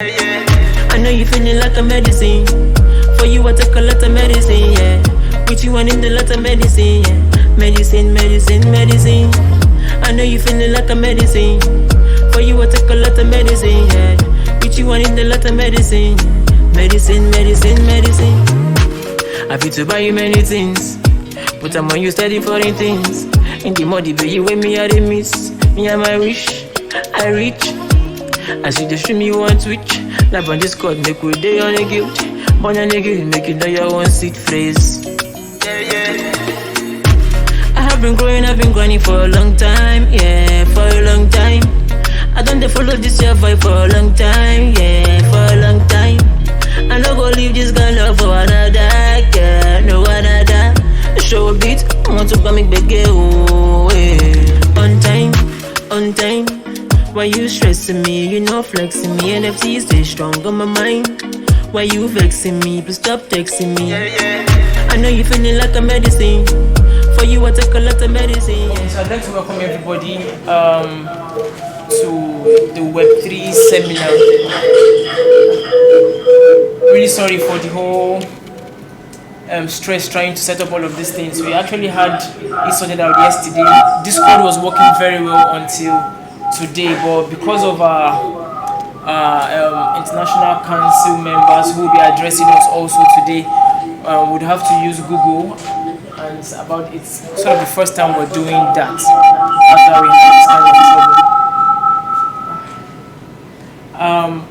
I know you feeling like a medicine. For you I take a lot of medicine, yeah. Put you on in the lot of medicine, yeah. Medicine, medicine, medicine. I know you feeling like a medicine. For you I take a lot of medicine, yeah. Put you on in the lot of medicine. Medicine, medicine, medicine. I feel to buy you many things, but I'm on you steady foreign things. In the muddy bay you with me I dey miss. Me and my wish, I reach. As you just stream you on Twitch. Live on Discord, make we day on a guilt. Born on a guilt, make you know your own seed phrase. I have been growing, I've been grinding for a long time, yeah, for a long time. I don't follow this your vibe for a long time, yeah, for a long time. I no go leave this girl love for another, yeah, no another. Show a beat, I want to come make big girl, yeah. On time, on time. Why you stressing me? You know flexing me. NFT stay strong on my mind. Why you vexing me? Please stop texting me. I know you feeling like a medicine. For you I take a lot of medicine. Okay, so I'd like to welcome everybody to the Web3 seminar. Really sorry for the whole stress trying to set up all of these things. We actually had it sorted out yesterday. Discord was working very well until today, but because of our international council members who will be addressing us also today, would have to use Google, and it's sort of the first time we're doing that after we had this kind of trouble.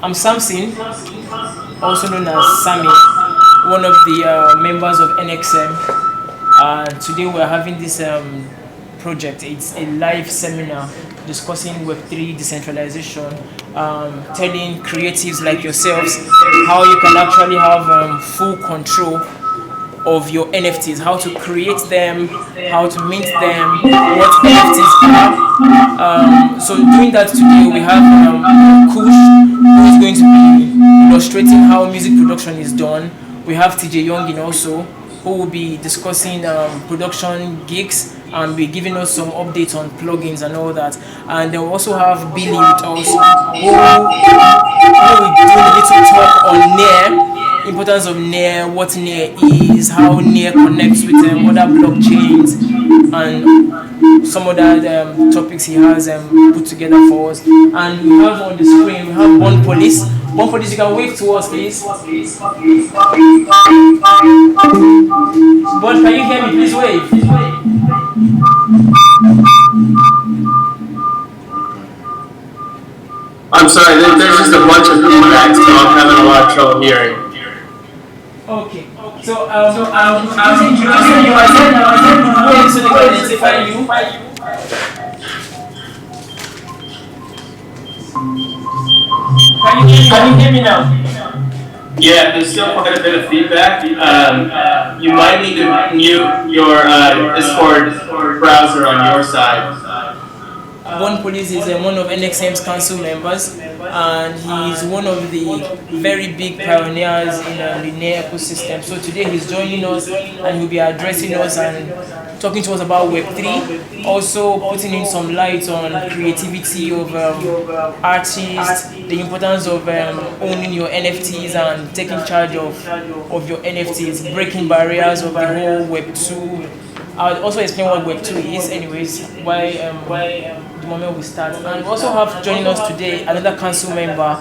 I'm Samson, also known as Sammy, one of the members of NXM, and today we're having this project. It's a live seminar discussing Web3 decentralization, telling creatives like yourselves how you can actually have full control of your NFTs, how to create them, how to mint them, what NFTs are. So doing that today, we have Kush, who is going to be illustrating how music production is done. We have TJ Youngin also, who will be discussing production gigs and be giving us some updates on plugins and all that. And then we also have Billy with us, who will do a little talk on NEAR, importance of NEAR, what NEAR is, how NEAR connects with other blockchains, and some other topics he has put together for us. And we have on the screen, we have One Police. One Police, you can wave to us, please. But can you hear me? Please wave. I'm sorry, there's just a bunch of feedback, so I'm having a lot of trouble hearing. Okay. So I'm introducing you. I said wave so they can identify you. Can you hear me now? Yeah, there's still quite a bit of feedback. You might need to mute your Discord browser on your side. One Police is one of NXM's council members, and he's one of the very big pioneers in the NEAR ecosystem. So today he's joining us and he'll be addressing us and talking to us about Web3, also putting in some light on creativity of artists, the importance of owning your NFTs and taking charge of your NFTs, breaking barriers of the whole Web2. I'll also explain what Web2 is anyways, why the moment we start. And we also have joining us today another council member,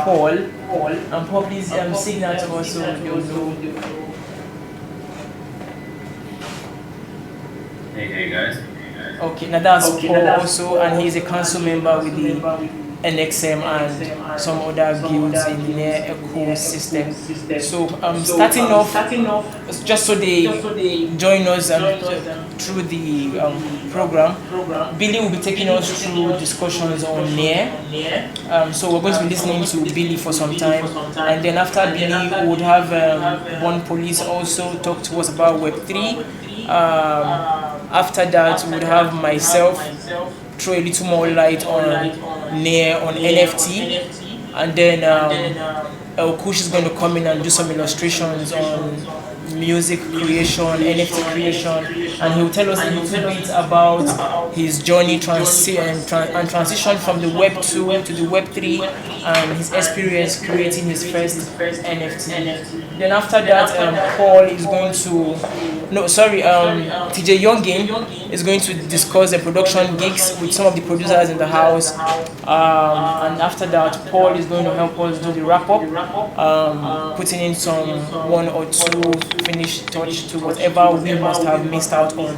Paul. And Paul, please signal to us so you'll know. Hey guys. Okay, now that's Paul also, and he's a council member with the NXM and some other guilds in the NEAR ecosystem. So starting off, just so they join us through the program, Billy will be taking us through discussions on NEAR. So we're going to be listening to Billy for some time, and then after Billy, we would have One Police also talk to us about Web3. After that, we would have myself throw a little more light on NEAR, on NFT, and then El Kush is going to come in and do some illustrations on music creation, NFT creation, and he will tell us a little bit about his journey and transition from the Web 2 to the Web 3 and his experience creating his first NFT. Then after that, Paul is going to, no, sorry, TJ Youngin is going to discuss the production gigs with some of the producers in the house. And after that, Paul is going to help us do the wrap up, putting in some one or two finish touch to whatever we must have missed out on.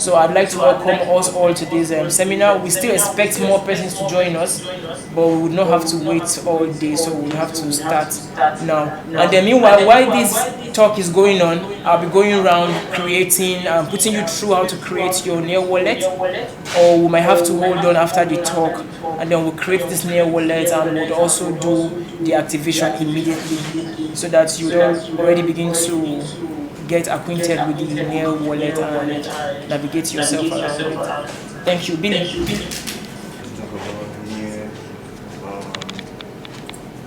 So I'd like to welcome us all to this seminar. We still expect more persons to join us, but we would not have to wait all day, so we have to start now. And then meanwhile, while this talk is going on, I'll be going around creating, putting you through how to create your Near wallet, or we might have to hold on after the talk, and then we'll create this Near wallet and we'll also do the activation immediately, so that you already begin to get acquainted with the Near wallet and navigate yourself around it. Thank you, Billy.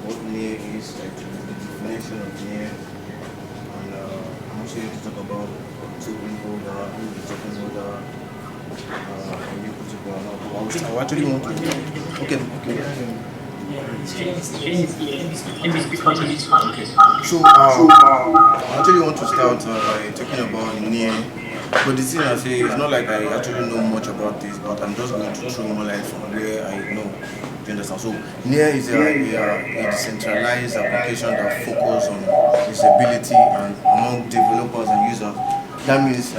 What Near is, like the definition of Near, and I'm also here to talk about token holder, who is the token holder, and you put it on. I actually want to. Okay. So I actually want to start by talking about Near. But the thing I say is not like I actually know much about this, but I'm just going to throw more light from where I know. Do you understand? So Near is a decentralized application that focuses on usability and among developers and users. That means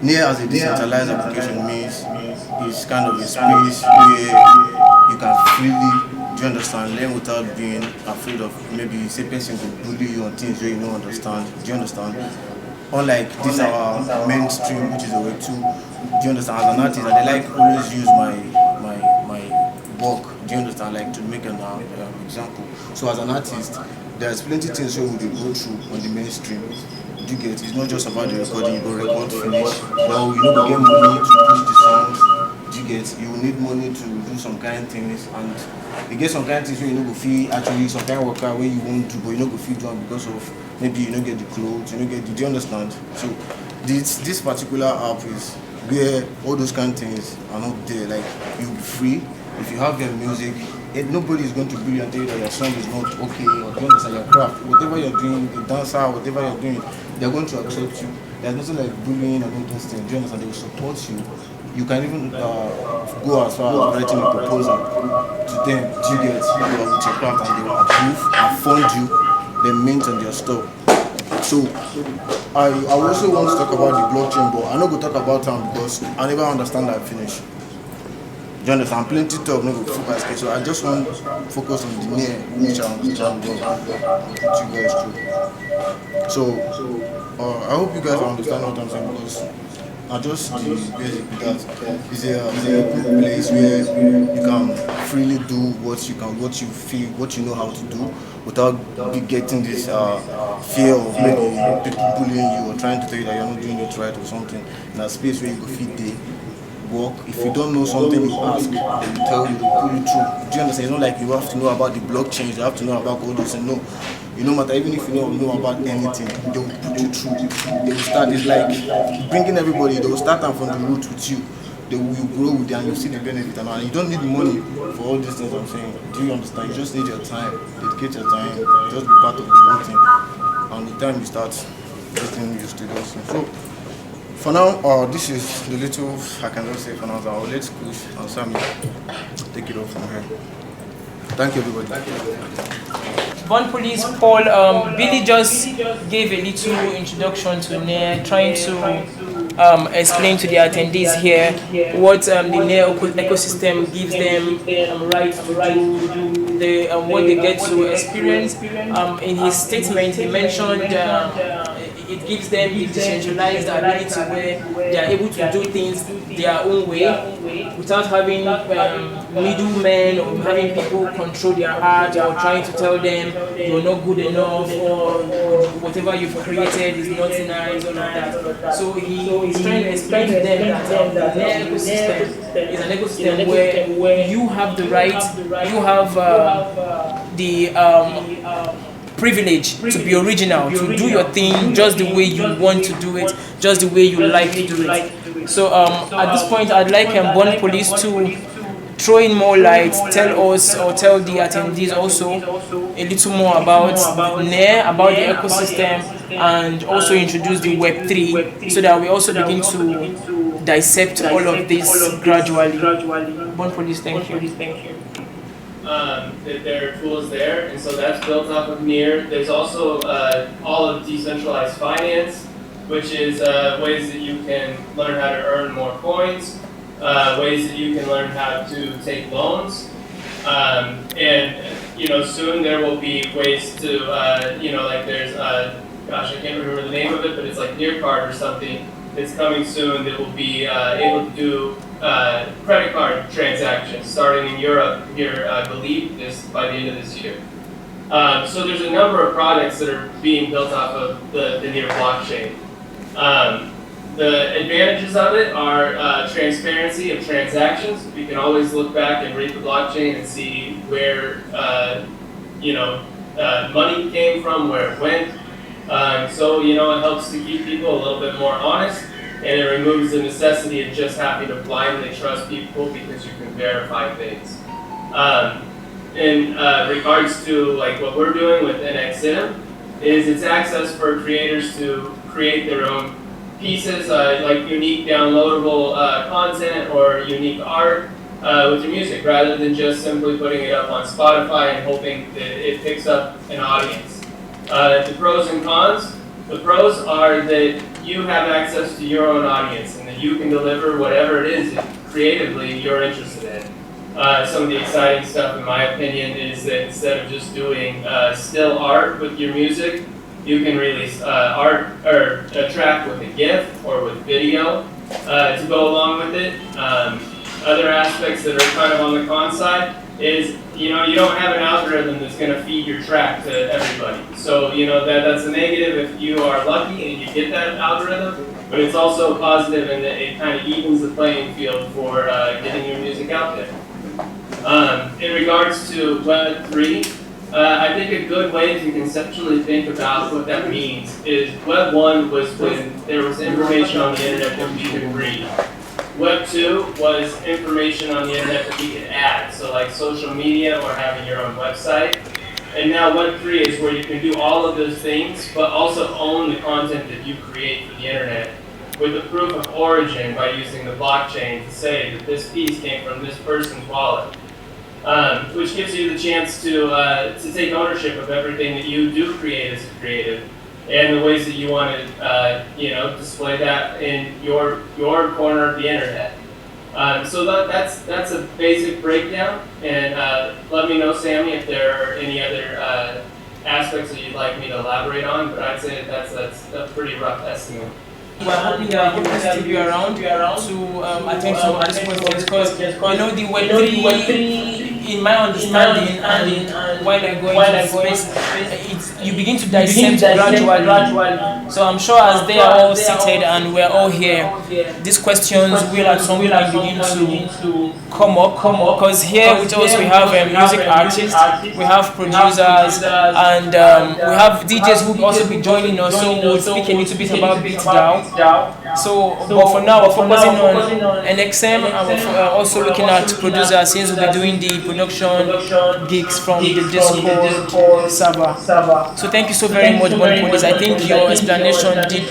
Near as a decentralized application means it's kind of a space where you can freely, do you understand, learn without being afraid of maybe say person will bully you on things where you don't understand. Do you understand? Unlike this our mainstream, which is a Web 2, do you understand? As an artist, I like always use my work. Do you understand? Like to make an example. So as an artist, there's plenty things where we go through on the mainstream. Do you get? It's not just about the recording. You go record, finish. Well, you know, get money to push the songs. Do you get? You need money to do some kind of things, and you get some kind of things where you know go feel actually some kind of worker where you won't do, but you know go feel done because of maybe you don't get the clothes, you don't get the, do you understand? So this particular app is where all those kind of things are not there. Like you'll be free if you have your music. Nobody is going to bully you and tell you that your song is not okay, or do you understand, your craft, whatever you're doing, a dancer, whatever you're doing, they're going to accept you. There's nothing like bullying and all those things. Do you understand? They will support you. You can even go as far as writing a proposal to them. Do you get with your craft, and they will approve and fund you, then mint on their store. So I also want to talk about the blockchain, but I'm not going to talk about them because I never understand that finish. Do you understand? Plenty talk, no go full basket. So I just want to focus on the Near, which I understand well, put you guys through. So I hope you guys understand what I'm saying, because I just the basic that is a good place where you can freely do what you feel, what you know how to do, without getting this fear of maybe people bullying you or trying to tell you that you're not doing it right or something. In a space where you go fit there, work. If you don't know something, you ask, they will tell you, they'll pull you through. Do you understand? It's not like you have to know about the blockchain, you have to know about all those, and no. You no matter, even if you don't know about anything, they will put you through. They will start, it's like bringing everybody, they will start from the root with you. They will grow with you and you see the benefit. And you don't need money for all these things I'm saying. Do you understand? You just need your time, dedicate your time, just be part of the whole thing. And with time you start getting used to those things. So for now, this is the little I can just say for now. So let's push and Sammy take it off from here. Thank you, everybody. Thank you. Born Police Paul, Billy just gave a little introduction to Near, trying to explain to the attendees here what the Near ecosystem gives them right to do, what they get to experience. In his statement, he mentioned it gives them the decentralized ability where they are able to do things their own way without having middlemen, or having people control their art, or trying to tell them you're not good enough, or whatever you've created is not nice, all of that. So he's trying to explain to them that the ecosystem is an ecosystem where you have the right, you have the privilege to be original, to do your thing just the way you want to do it, just the way you like to do it. So at this point, I'd like Born Police to throw in more light, tell us or tell the attendees also a little more about NER, about the ecosystem, and also introduce the Web3, so that we also begin to dissect all of this gradually. Born Police, thank you. There are tools there, and so that's built off of NEAR. There's also all of decentralized finance, which is ways that you can learn how to earn more coins, ways that you can learn how to take loans, and soon there will be ways to like there's gosh, I can't remember the name of it, but it's like NEAR card or something that's coming soon that will be able to do credit card transactions starting in Europe here, I believe, by the end of this year. So there's a number of products that are being built off of the NEAR blockchain. The advantages of it are transparency of transactions. You can always look back and read the blockchain and see where money came from, where it went. So it helps to keep people a little bit more honest, and it removes the necessity of just having to blindly trust people because you can verify things. In regards to like what we're doing with NXM, is it's access for creators to create their own pieces, like unique downloadable content or unique art with your music, rather than just simply putting it up on Spotify and hoping that it picks up an audience. The pros and cons. The pros are that you have access to your own audience and that you can deliver whatever it is that creatively you're interested in. Some of the exciting stuff, in my opinion, is that instead of just doing still art with your music, you can release art or a track with a GIF or with video to go along with it. Other aspects that are kind of on the con side is, you don't have an algorithm that's going to feed your track to everybody. So, that's a negative if you are lucky and you get that algorithm, but it's also a positive in that it kind of evens the playing field for getting your music out there. In regards to Web3, I think a good way to conceptually think about what that means is Web 1 was when there was information on the internet that you could read. Web 2 was information on the internet that you could add, so like social media or having your own website. And now Web 3 is where you can do all of those things, but also own the content that you create for the internet with a proof of origin by using the blockchain to say that this piece came from this person's wallet. Which gives you the chance to take ownership of everything that you do create as a creative, and the ways that you want to, display that in your corner of the internet. So that's a basic breakdown. And let me know, Sammy, if there are any other aspects that you'd like me to elaborate on. But I'd say that's a pretty rough estimate. We're hoping that you will still be around to attend to these questions, because the Web3, in my understanding, and while I go into space, you begin to dissect gradually. So I'm sure as they are all seated and we're all here, these questions will at some point begin to come up, because here with us we have music artists, we have producers, and we have DJs who will also be joining us, so we'll speak a little bit about BeatDAO. So, but for now, we're focusing on NXM, and we're also looking at producers, since we'll be doing the production gigs from the Discord server. So thank you so very much, Born Police. I think your explanation did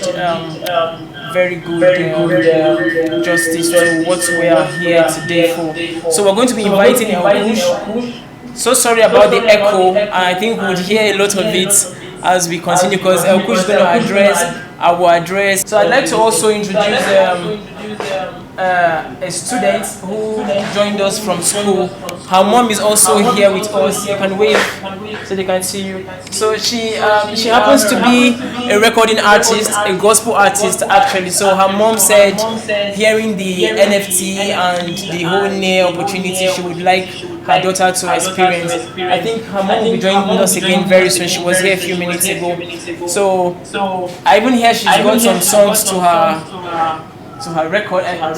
very good justice to what we are here today for. So we're going to be inviting Elkush. So sorry about the echo, and I think we'll hear a lot of it as we continue, because Elkush is going to address our address. So I'd like to also introduce a student who joined us from school. Her mom is also here with us. You can wave so they can see you. So she happens to be a recording artist, a gospel artist actually. So her mom said, hearing the NFT and the whole NEA opportunity, she would like her daughter to experience. I think her mom will be joining us again very soon. She was here a few minutes ago. So I even hear she's got some songs to her record, to her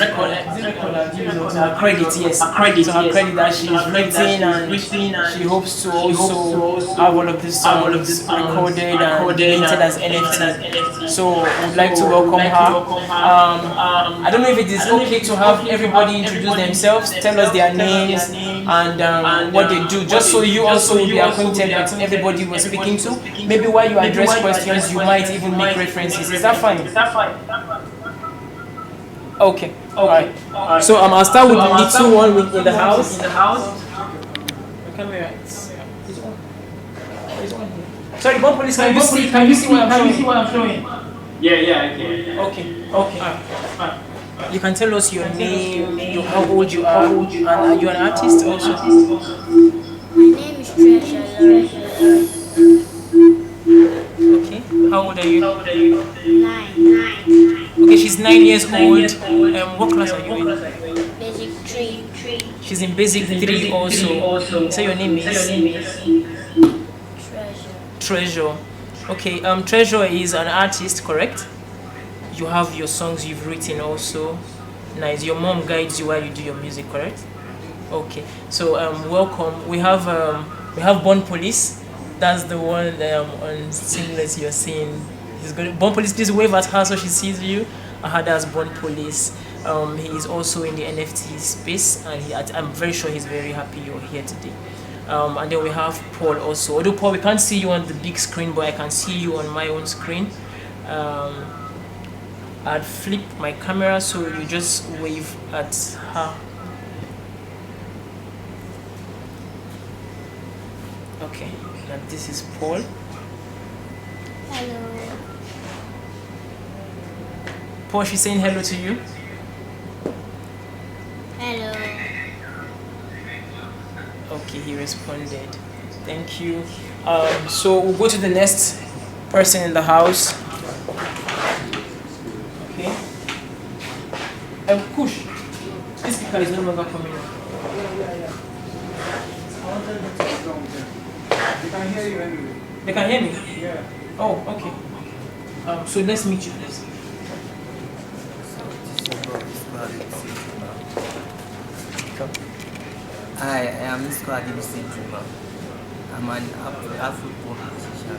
credit, yes, to her credit that she's written, and she hopes to also have all of these songs recorded and minted as NFT. So I would like to welcome her. I don't know if it is okay to have everybody introduce themselves, tell us their names and what they do, just so you also will be acquainted with everybody we're speaking to. Maybe while you address questions, you might even make references. Is that fine? Okay. Alright. So I'll start with the little one in the house. Camera. Sorry, one police. Can you see what I'm showing? Yeah, I can. Okay. Alright. You can tell us your name, how old you are, and are you an artist also? My name is Treasure. Okay. How old are you? 9. Okay, she's 9 years old. What class are you in? Basic 3. She's in basic 3 also. So your name is? Treasure. Okay, Treasure is an artist, correct? You have your songs you've written also. Nice. Your mom guides you while you do your music, correct? Okay. So welcome. We have Born Police. That's the one on Seamless you're seeing. He's going. Born Police, please wave at her so she sees you. That's Born Police. He is also in the NFT space, and I'm very sure he's very happy you're here today. And then we have Paul also. Although Paul, we can't see you on the big screen, but I can see you on my own screen. I'd flip my camera so you just wave at her. Okay, and this is Paul. Hello. Paul, she's saying hello to you. Hello. Okay, he responded. Thank you. So we'll go to the next person in the house. Okay. Kush, this speaker is no longer coming on. They can hear you anyway. They can hear me? Yeah. Oh, okay. So let's meet you, please. Hi, I am Mr. Adibisi Dreamer. I'm an Afro-pop musician.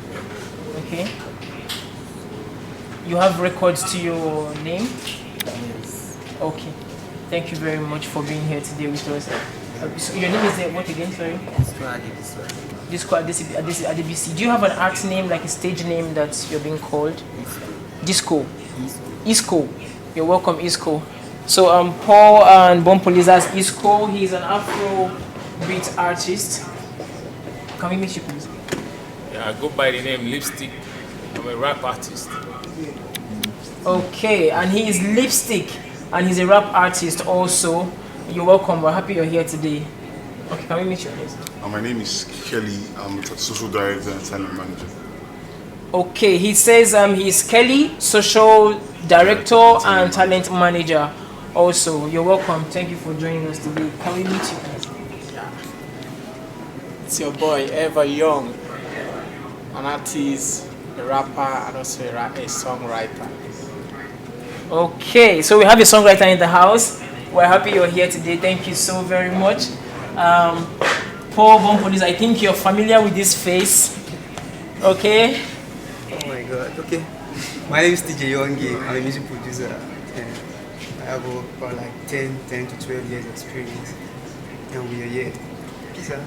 Okay. You have records to your name? Yes. Okay. Thank you very much for being here today with us. So your name is what again? Sorry. Mr. Adibisi. Adibisi. Do you have an art name, like a stage name that you're being called? Disco. Isco. You're welcome, Isco. So Paul and Born Police as Isco. He's an Afro-beat artist. Can we meet you, please? Yeah, I go by the name Lipstick. I'm a rap artist. Okay, and he is Lipstick, and he's a rap artist also. You're welcome. We're happy you're here today. Okay, can we meet you, please? My name is Kelly. I'm a social director and talent manager. Okay, he says he's Kelly, social director and talent manager. Also, you're welcome. Thank you for joining us today. Can we meet you, please? It's your boy, Ever Young, an artist, a rapper, and also a songwriter. Okay, so we have a songwriter in the house. We're happy you're here today. Thank you so very much. Paul Born Police, I think you're familiar with this face. Okay? Oh my god, okay. My name is TJ Yongi. I'm a music producer. And I have about like 10 to 12 years experience. And we are here. Peace out.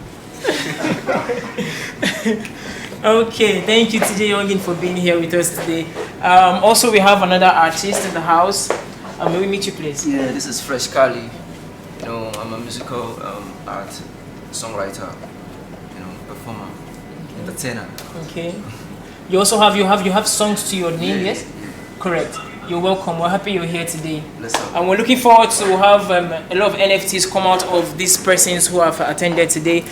Okay, thank you TJ Yongin for being here with us today. Also, we have another artist in the house. May we meet you, please? Yeah, this is Fresh Kali. You know, I'm a musical art songwriter, you know, performer, entertainer. Okay. You also have songs to your name, yes? Correct. You're welcome. We're happy you're here today. Bless up. And we're looking forward to have a lot of NFTs come out of these persons who have attended today.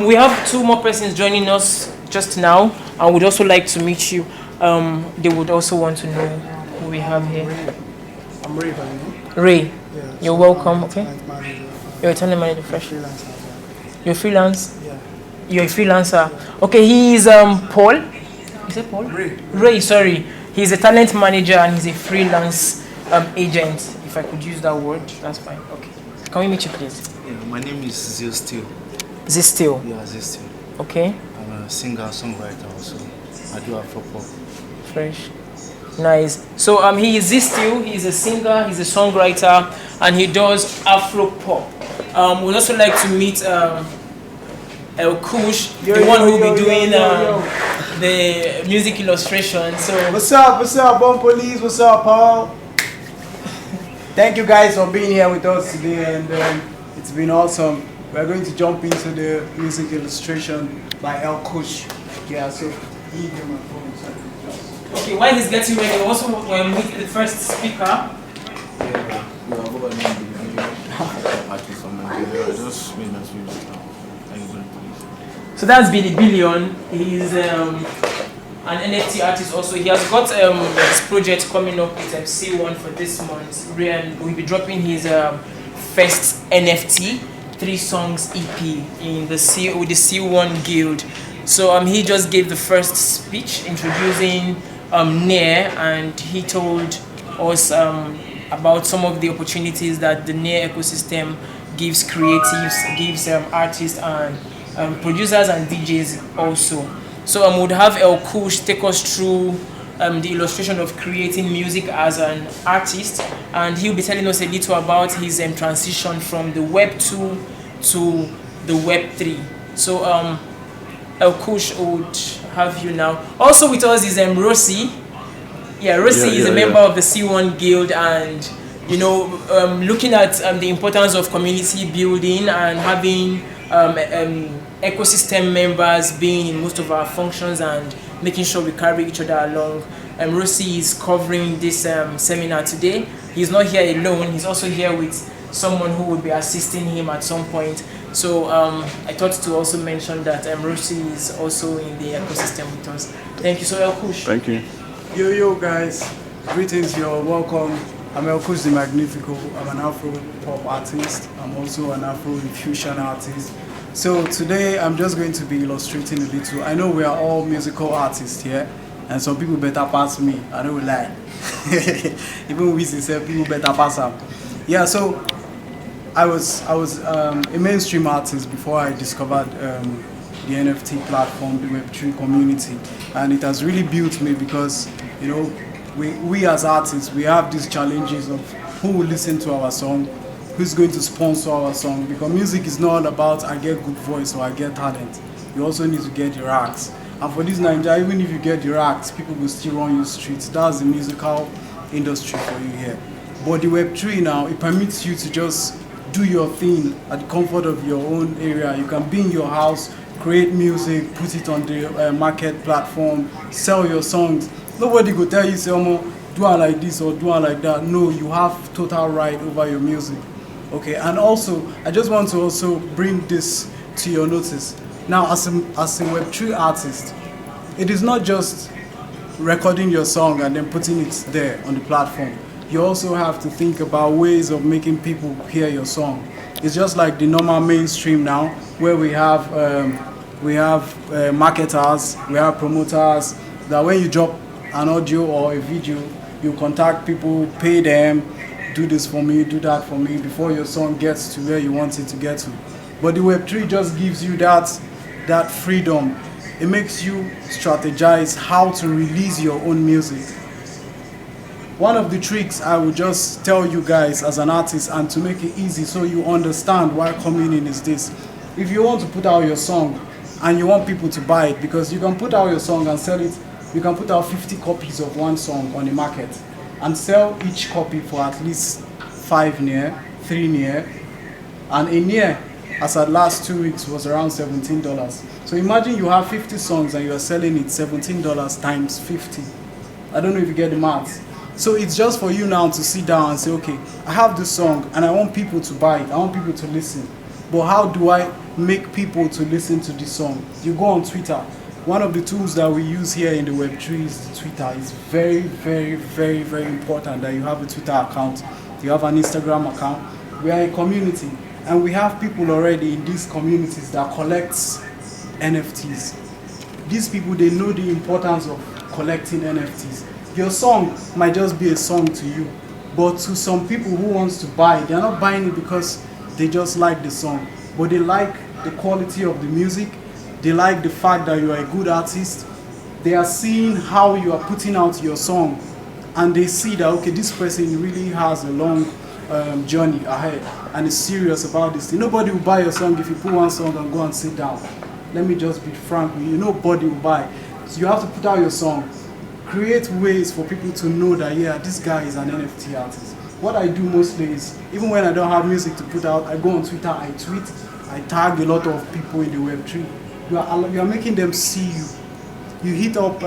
We have 2 more persons joining us just now, and we'd also like to meet you. They would also want to know who we have here. I'm Ray, by the way. Ray, Yeah, you're so welcome. I'm a Okay. talent manager. You're a talent manager, fresh. Freelancer. You're freelance. Yeah. You're a freelancer. Okay, he's Paul. Is it Paul? Ray. Ray, sorry. He's a talent manager and he's a freelance agent. If I could use that word, that's fine. Okay. Can we meet you, please? Yeah, my name is Zil Steele. Zistil. Yeah, Zil Steele. Okay. I'm a singer, songwriter also. I do Afro-pop. Fresh. Nice. So he is Zistil. He's a singer. He's a songwriter, and he does Afro pop. We'd also like to meet El Kush, the one who will be doing the music illustration. So What's up, Bomb Police? What's up, Paul? Thank you guys for being here with us today, and it's been awesome. We're going to jump into the music illustration by El Kush. Yeah, so give him my phone. So I can just... okay, while he's getting ready, we also meet the first speaker. So that's Billy Billion. He's an NFT artist also. He has got his project coming up with C1 for this month. We'll be dropping his first NFT, 3 songs EP in the with the C1 Guild. So he just gave the first speech introducing NEAR, and he told us about some of the opportunities that the NEAR ecosystem gives creatives, gives artists and producers and DJs also. So would have El Kush take us through the illustration of creating music as an artist, and he'll be telling us a little about his transition from the Web2 to the Web3. So El Kush would have you now. Also with us is Rossi. Yeah, Rossi is a member of the C1 Guild, and looking at the importance of community building and having ecosystem members being in most of our functions and making sure we carry each other along. Rossi is covering this seminar today. He's not here alone. He's also here with someone who will be assisting him at some point. So I thought to also mention that Rossi is also in the ecosystem with us. Thank you. So El Kush. Thank you. Yo guys, greetings, you're welcome. I'm El Kush the Magnifico. I'm an Afro pop artist. I'm also an Afro fusion artist. So today I'm just going to be illustrating a little. I know we are all musical artists here, and some people better pass me. I don't lie. Even we say people better pass up. Yeah, so I was a mainstream artist before I discovered the NFT platform, the Web3 community, and it has really built me because we as artists, we have these challenges of who will listen to our song, who's going to sponsor our song, because music is not all about I get good voice or I get talent. You also need to get the racks. And for this Nigeria, even if you get the racks, people will still run you streets. That's the musical industry for you here. But the Web3 now, it permits you to just do your thing at the comfort of your own area. You can be in your house, create music, put it on the market platform, sell your songs. Nobody will tell you, say, do it like this or do it like that. No, you have total right over your music. Okay, and also, I just want to also bring this to your notice. Now, as a Web3 artist, it is not just recording your song and then putting it there on the platform. You also have to think about ways of making people hear your song. It's just like the normal mainstream now, where we have marketers, we have promoters, that when you drop an audio or a video, you contact people, pay them, do this for me, do that for me, before your song gets to where you want it to get to. But the Web3 just gives you that freedom. It makes you strategize how to release your own music. One of the tricks I would just tell you guys as an artist, and to make it easy so you understand why coming in, is this. If you want to put out your song and you want people to buy it, because you can put out your song and sell it, you can put out 50 copies of one song on the market and sell each copy for at least 5 NEAR, 3 NEAR, and a NEAR, as at last 2 weeks, was around $17. So imagine you have 50 songs and you are selling it $17 times 50. I don't know if you get the maths. So it's just for you now to sit down and say, okay, I have this song and I want people to buy it. I want people to listen. But how do I make people to listen to this song? You go on Twitter. One of the tools that we use here in the Web3 is Twitter. It's very, very, very, very important that you have a Twitter account. You have an Instagram account. We are a community, and we have people already in these communities that collects NFTs. These people, they know the importance of collecting NFTs. Your song might just be a song to you, but to some people who wants to buy, they're not buying it because they just like the song, but they like the quality of the music. They like the fact that you are a good artist. They are seeing how you are putting out your song, and they see that, okay, this person really has a long journey ahead and is serious about this thing. Nobody will buy your song if you put one song and go and sit down. Let me just be frank with you. Nobody will buy. So you have to put out your song. Create ways for people to know that, yeah, this guy is an NFT artist. What I do mostly is, even when I don't have music to put out, I go on Twitter, I tweet, I tag a lot of people in the Web3. You are making them see you. You hit up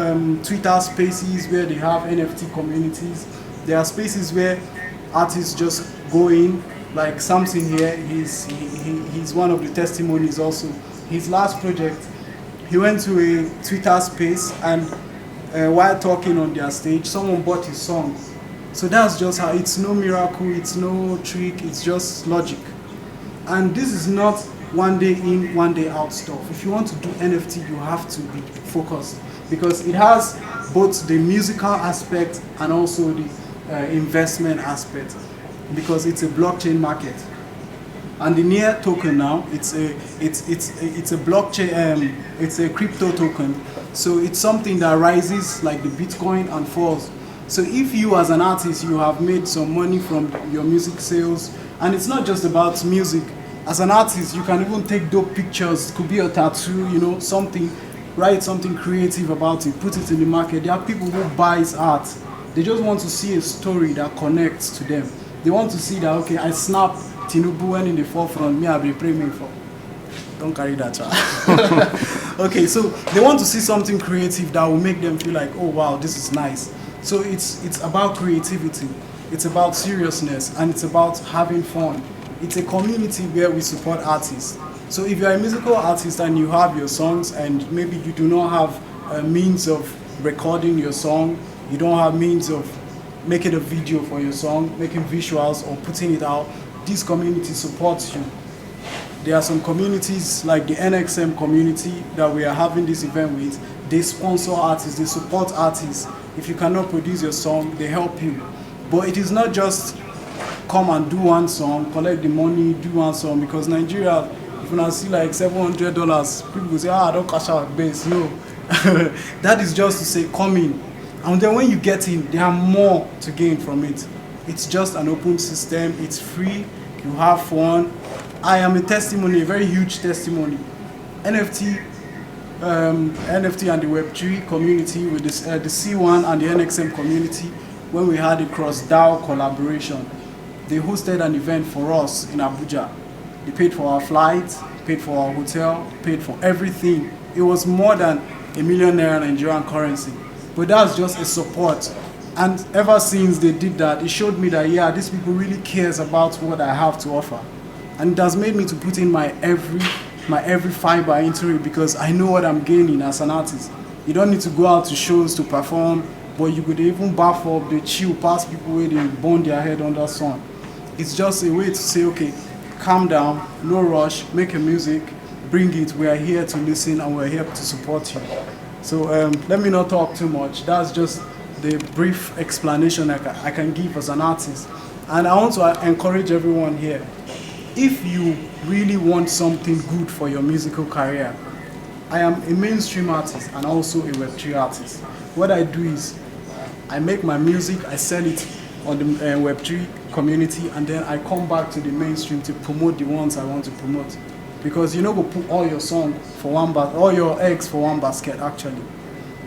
Twitter spaces where they have NFT communities. There are spaces where artists just go in, like Samson here, he's one of the testimonies also. His last project, he went to a Twitter space, and while talking on their stage, someone bought his song. So that's just how, it's no miracle, it's no trick, it's just logic. And this is not one day in, one day out stuff. If you want to do NFT, you have to be focused, because it has both the musical aspect and also the investment aspect, because it's a blockchain market. And the near token now, it's a blockchain, it's a crypto token. So it's something that rises like the Bitcoin and falls. So if you as an artist, you have made some money from your music sales, and it's not just about music. As an artist, you can even take dope pictures. It could be a tattoo, you know, something, write something creative about it, put it in the market. There are people who buys art. They just want to see a story that connects to them. They want to see that, okay, I snap Tinubu when in the forefront, me I'll be praying for. Don't carry that, child. Okay, so they want to see something creative that will make them feel like, oh wow, this is nice. So it's about creativity, it's about seriousness, and it's about having fun. It's a community where we support artists. So if you're a musical artist and you have your songs, and maybe you do not have a means of recording your song, you don't have means of making a video for your song, making visuals or putting it out, this community supports you. There are some communities like the NXM community that we are having this event with. They sponsor artists, they support artists. If you cannot produce your song, they help you. But it is not just come and do one song, collect the money, do one song, because Nigeria, if you see like $700, people will say, I don't cash out base. No. That is just to say, come in. And then when you get in, there are more to gain from it. It's just an open system, it's free, you have fun. I am a testimony, a very huge testimony. NFT and the Web3 community with this, the C1 and the NXM community, when we had a cross-DAO collaboration, they hosted an event for us in Abuja. They paid for our flights, paid for our hotel, paid for everything. It was more than $1 million Nigerian currency. But that's just a support. And ever since they did that, it showed me that, yeah, these people really cares about what I have to offer. And it has made me to put in my every fiber into it, because I know what I'm gaining as an artist. You don't need to go out to shows to perform, but you could even bath up, they chill past people where they burn their head under sun. It's just a way to say, okay, calm down, no rush, make a music, bring it, we are here to listen and we're here to support you. So let me not talk too much. That's just the brief explanation I can give as an artist. And I want to encourage everyone here, if you really want something good for your musical career, I am a mainstream artist and also a Web3 artist. What I do is I make my music, I sell it on the Web3 community, and then I come back to the mainstream to promote the ones I want to promote. Because you know, go put all your song for one basket, all your eggs for one basket actually.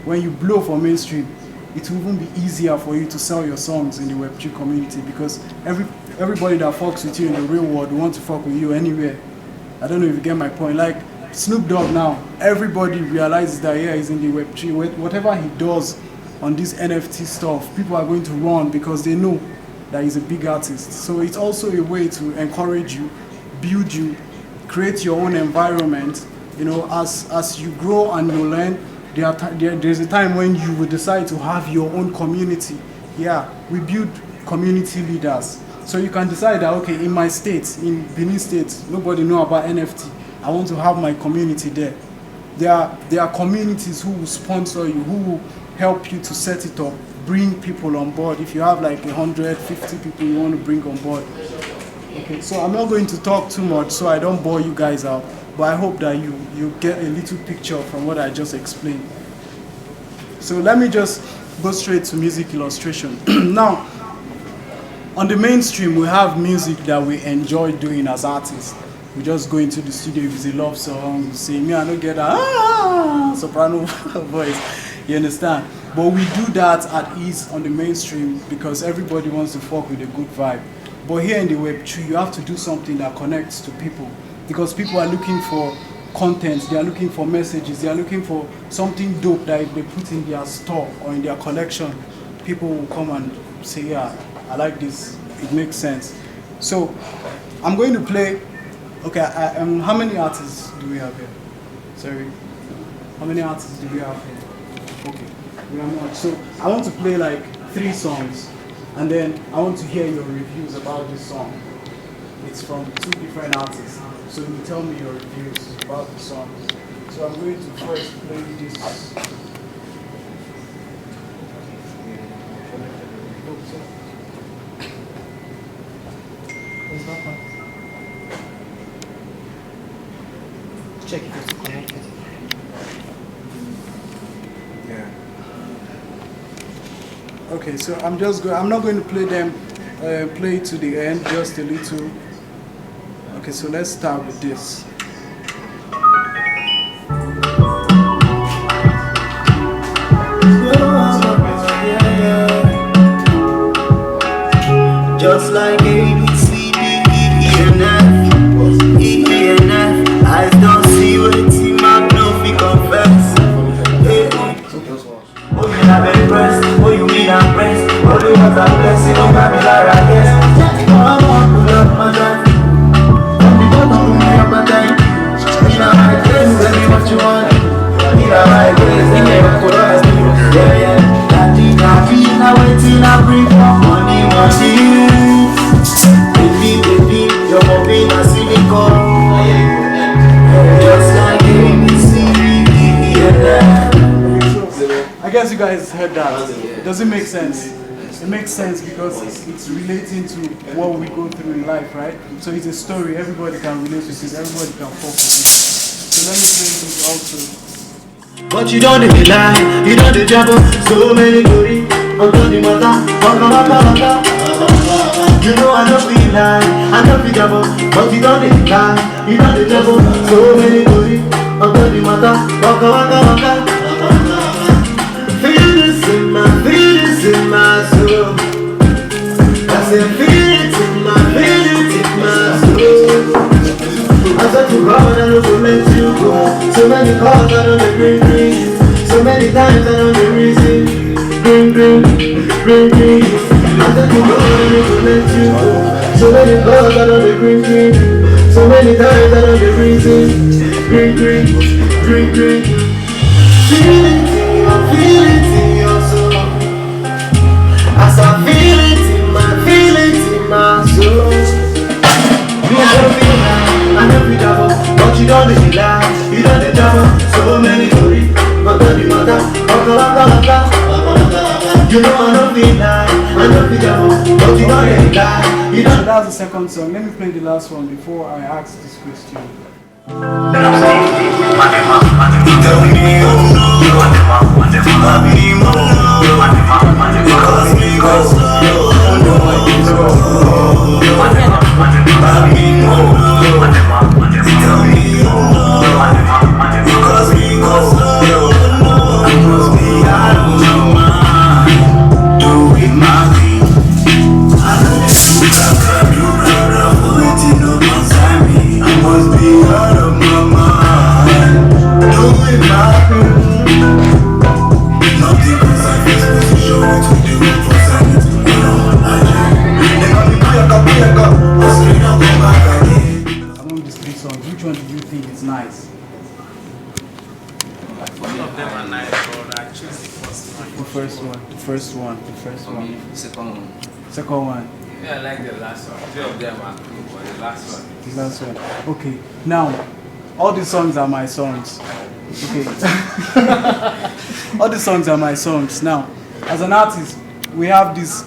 When you blow for mainstream, it will even be easier for you to sell your songs in the Web3 community, because everybody that fucks with you in the real world wants to fuck with you anywhere. I don't know if you get my point. Like Snoop Dogg now, everybody realizes that, yeah, he's in the Web3. Whatever he does on this NFT stuff, people are going to run because they know that he's a big artist. So it's also a way to encourage you, build you, create your own environment. You know, as you grow and you learn, there's a time when you will decide to have your own community. Yeah, we build community leaders. So you can decide that, okay, in my state, in Benin State, nobody know about NFT. I want to have my community there. There are communities who will sponsor you, who will help you to set it up, bring people on board. If you have like 150 people you want to bring on board. Okay, so I'm not going to talk too much so I don't bore you guys out, but I hope that you get a little picture from what I just explained. So let me just go straight to music illustration. Now, on the mainstream, we have music that we enjoy doing as artists. We just go into the studio with a love song, we say, me, I don't get a soprano voice, you understand? But we do that at ease on the mainstream because everybody wants to fuck with a good vibe. But here in the Web3, you have to do something that connects to people because people are looking for content, they are looking for messages, they are looking for something dope that if they put in their store or in their collection, people will come and say, yeah, I like this, it makes sense. So I'm going to play, okay, how many artists do we have here? Sorry, how many artists do we have here? Okay, we have much. So I want to play like 3 songs and then I want to hear your reviews about this song. It's from 2 different artists. So you tell me your reviews about the songs. So I'm going to first play this. Check if it's connected. Yeah. Okay, so I'm not going to play them, play to the end, just a little. Okay, so let's start with this. Just like ABC, ENF, I don't see what team I know we confess. Oh, you have impressed, oh, you mean I'm pressed, oh, you want a blessing, oh, my Miller, I guess. I want to love my life, from the bottom of my time. You know, I guess, tell me what you want. You know, I guess, tell me what you want. Yeah, yeah, that thing, I waiting, I bring for money. Baby, you're moving a silicon. Just like ABC, I guess you guys heard that. Does it make sense? It makes sense because it's relating to what we go through in life, right? So it's a story, everybody can relate with it, everybody can fuck with it. So let me play this also. But you don't lie, you don't trouble. So many glory, until the mother, you know I don't feel like, I don't feel trouble. But you don't lie, you don't trouble. So many glory, until the mother, feel this in my soul. I said feel it in my soul. I said to God I don't let you go. So many calls I don't bring. So many times I don't reason. Bring. I said to God I don't let you go. So many calls I don't bring. So many times I don't reason. Bring. Feel it in your soul. As I feel it in my soul. I know we trouble, but you don't lie, you don't trouble. So many stories, but the mother, you know I know we lie, I know we trouble, but you don't lie, you don't. So that's the second song. Let me play the last one before I ask this question. Doing my thing. I choose the first one. The first one. The first one. The first For one. me, second one. Second one. Yeah, I like the last one. Three of them are cool, but the last one. The last one. Okay. Now, all the songs are my songs. Okay. All the songs are my songs. Now, as an artist, we have this.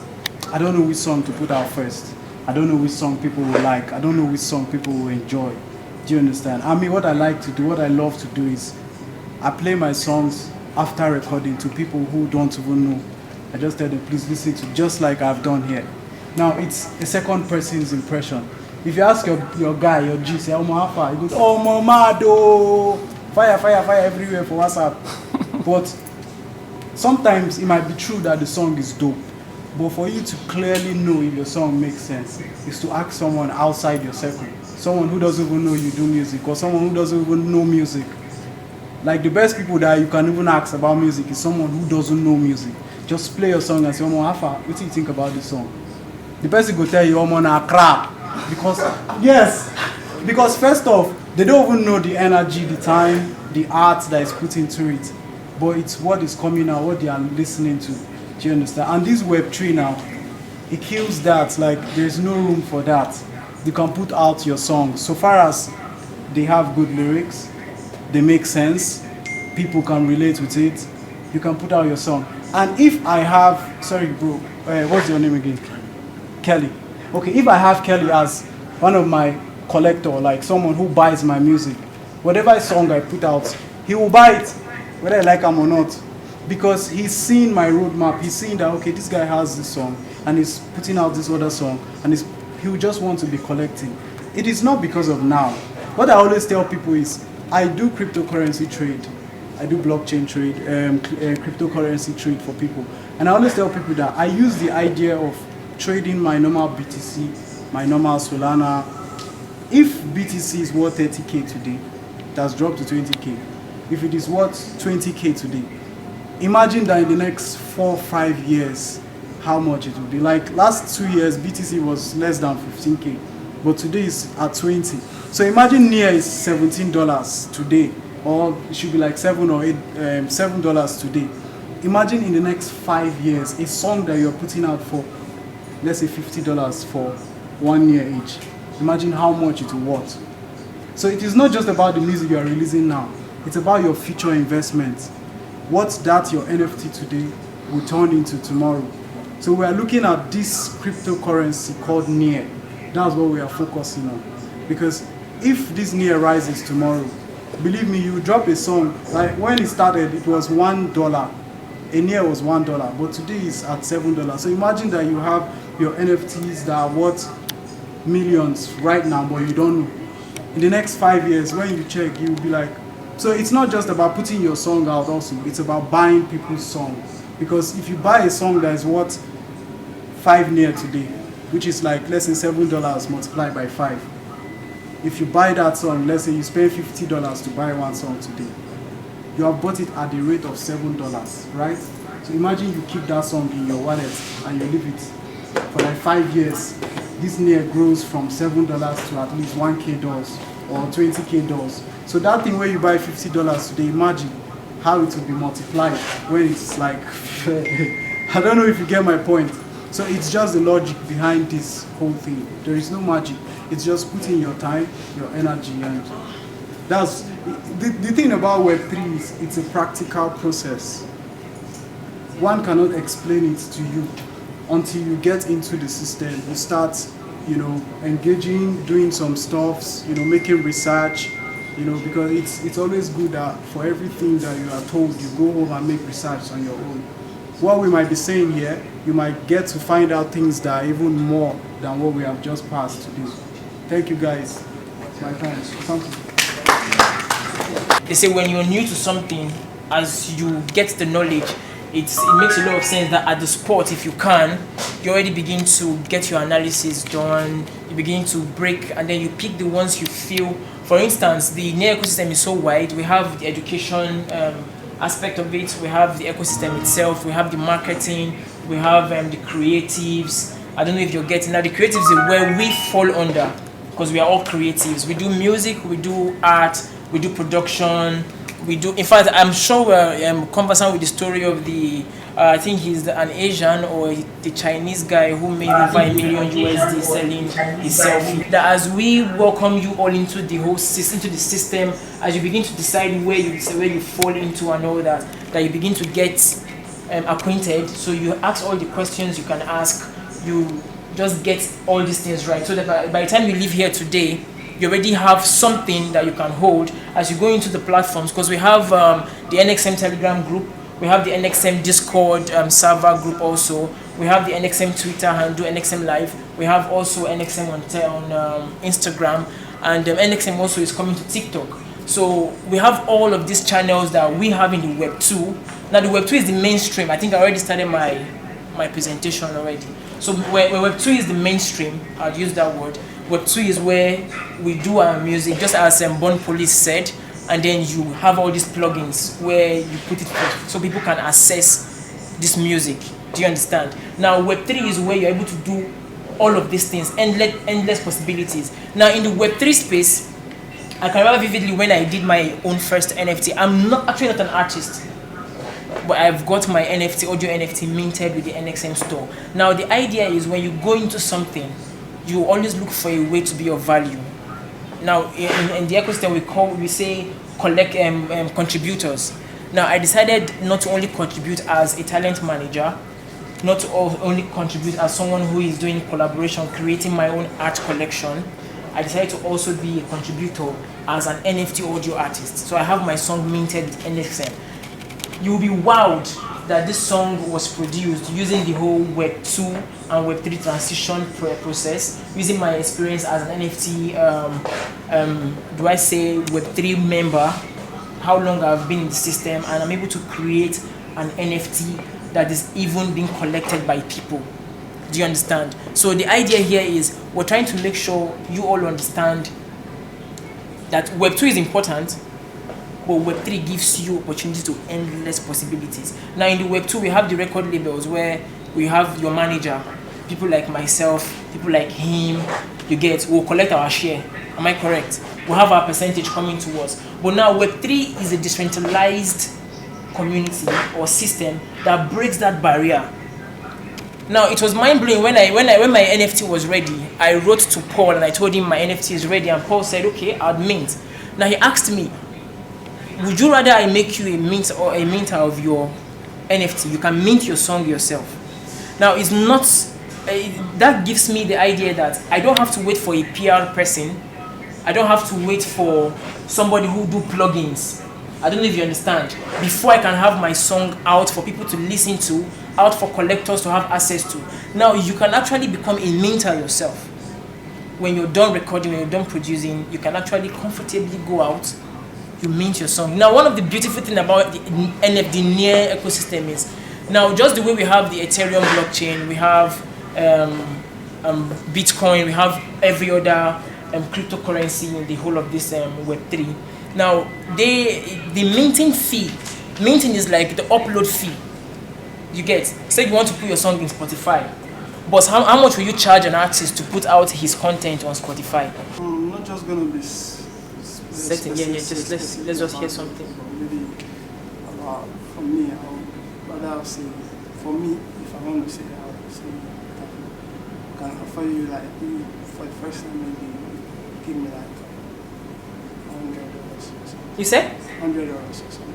I don't know which song to put out first. I don't know which song people will like. I don't know which song people will enjoy. Do you understand? I mean, what I like to do, what I love to do is I play my songs after recording to people who don't even know. I just tell them, please listen to, just like I've done here. Now, it's a second person's impression. If you ask your guy, your G, say, oh, Mahafa, he goes, oh, Mamado, fire, fire, fire everywhere for WhatsApp. But sometimes it might be true that the song is dope. But for you to clearly know if your song makes sense, is to ask someone outside your circle. Someone who doesn't even know you do music, or someone who doesn't even know music. Like the best people that you can even ask about music is someone who doesn't know music. Just play your song and say, oh, Hafa, what do you think about this song? The person will tell you, oh, na crap. Because, yes, because first off, they don't even know the energy, the time, the art that is put into it. But it's what is coming out, what they are listening to. Do you understand? And this Web3 now, it kills that. Like, there's no room for that. You can put out your songs. So far as they have good lyrics, they make sense, people can relate with it, you can put out your song. And if I have, sorry bro, what's your name again? Kelly. Okay, if I have Kelly as one of my collector, like someone who buys my music, whatever song I put out, he will buy it, whether I like him or not. Because he's seen my roadmap, he's seen that, okay, this guy has this song, and he's putting out this other song, and he will just want to be collecting. It is not because of now. What I always tell people is, I do cryptocurrency trade. I do blockchain trade, cryptocurrency trade for people. And I always tell people that I use the idea of trading my normal BTC, my normal Solana. If BTC is worth 30K today, it has dropped to 20K. If it is worth 20K today, imagine that in the next 4 or 5 years, how much it will be. Like last 2 years, BTC was less than 15K, but today it's at 20. So imagine near is $17 today, or it should be like $7 today. Imagine in the next 5 years, a song that you're putting out for, let's say $50 for 1 year each. Imagine how much it will worth. So it is not just about the music you are releasing now. It's about your future investment. What's that your NFT today will turn into tomorrow. So we are looking at this cryptocurrency called NEAR. That's what we are focusing on. Because if this NEAR rises tomorrow, believe me, you drop a song. Like when it started, it was $1. A NEAR was $1, but today it's at $7. So imagine that you have your NFTs that are worth millions right now, but you don't know. In the next 5 years, when you check, you'll be like, so it's not just about putting your song out also, it's about buying people's songs. Because if you buy a song that is worth 5 NEAR today, which is like, let's say $7 multiplied by 5. If you buy that song, let's say you spend $50 to buy one song today, you have bought it at the rate of $7, right? So imagine you keep that song in your wallet and you leave it for like 5 years. This NEAR grows from $7 to at least $1K or $20K. So that thing where you buy $50 today, imagine how it will be multiplied when it's like, I don't know if you get my point. So it's just the logic behind this whole thing. There is no magic. It's just putting your time, your energy, and that's the thing about Web3 is it's a practical process. One cannot explain it to you until you get into the system. You start, engaging, doing some stuffs, making research, because it's always good that for everything that you are told, you go home and make research on your own. What we might be saying here, you might get to find out things that are even more than what we have just passed today. Thank you guys. My friends. They say when you're new to something, as you get the knowledge, it makes a lot of sense that at the spot, if you can, you already begin to get your analysis done, you begin to break, and then you pick the ones you feel. For instance, the NEAR ecosystem is so wide. We have the education aspect of it, we have the ecosystem itself, we have the marketing, we have the creatives. I don't know if you're getting that. The creatives is where we fall under, because we are all creatives. We do music, we do art, we do production, We do. In fact, I'm sure we're conversant with the story of the. I think he's an Asian or the Chinese guy who made over $1 million USD selling his selfie. That as we welcome you all into the whole system, into the system, as you begin to decide where you fall into and all that, that you begin to get acquainted. So you ask all the questions you can ask. You just get all these things right. So that by the time you leave here today, you already have something that you can hold as you go into the platforms, because we have the NXM Telegram group, we have the NXM Discord server group also, we have the NXM Twitter handle, NXM Live, we have also NXM on Instagram, and NXM also is coming to TikTok. So we have all of these channels that we have in the Web 2. Now the Web 2 is the mainstream. I think I already started my presentation already. So where Web 2 is the mainstream, I'll use that word. Web 2 is where we do our music, just as Born Police said, and then you have all these plugins where you put it so people can access this music. Do you understand? Now Web 3 is where you're able to do all of these things, endless possibilities. Now in the Web 3 space, I can remember vividly when I did my own first NFT. I'm actually not an artist, but I've got my NFT, audio NFT minted with the NXM store. Now the idea is when you go into something, you always look for a way to be of value. Now in the ecosystem we say collect contributors. Now I decided not to only contribute as a talent manager, not to only contribute as someone who is doing collaboration, creating my own art collection. I decided to also be a contributor as an NFT audio artist. So I have my song minted with NXM. You'll be wowed that this song was produced using the whole Web 2 and Web 3 transition process, using my experience as an NFT, Web 3 member, how long I've been in the system, and I'm able to create an NFT that is even being collected by people. Do you understand? So the idea here is we're trying to make sure you all understand that Web 2 is important, but Web 3 gives you opportunity to endless possibilities. Now in the Web 2, we have the record labels where we have your manager, people like myself, people like him, we'll collect our share. Am I correct? We'll have our percentage coming to us. But now Web 3 is a decentralized community or system that breaks that barrier. Now it was mind-blowing when my NFT was ready. I wrote to Paul and I told him my NFT is ready, and Paul said, okay, I'll mint. Now he asked me, would you rather I make you a minter of your NFT? You can mint your song yourself. Now it's not, that gives me the idea that I don't have to wait for a PR person. I don't have to wait for somebody who do plugins. I don't know if you understand. Before I can have my song out for people to listen to, out for collectors to have access to. Now you can actually become a minter yourself. When you're done recording, when you're done producing, you can actually comfortably go out, you mint your song. Now one of the beautiful things about the NFT near ecosystem is, now just the way we have the Ethereum blockchain, we have Bitcoin, we have every other cryptocurrency in the whole of this Web3. Now the minting fee, minting is like the upload fee. You get, say you want to put your song in Spotify, but how much will you charge an artist to put out his content on Spotify? I'm not just gonna be setting. Yeah. Just let's just hear something. Maybe about, for me, I'll say, for me, if I want to say, I would say I can offer you like, for the first time, maybe give me like $100. You say? $100 or something.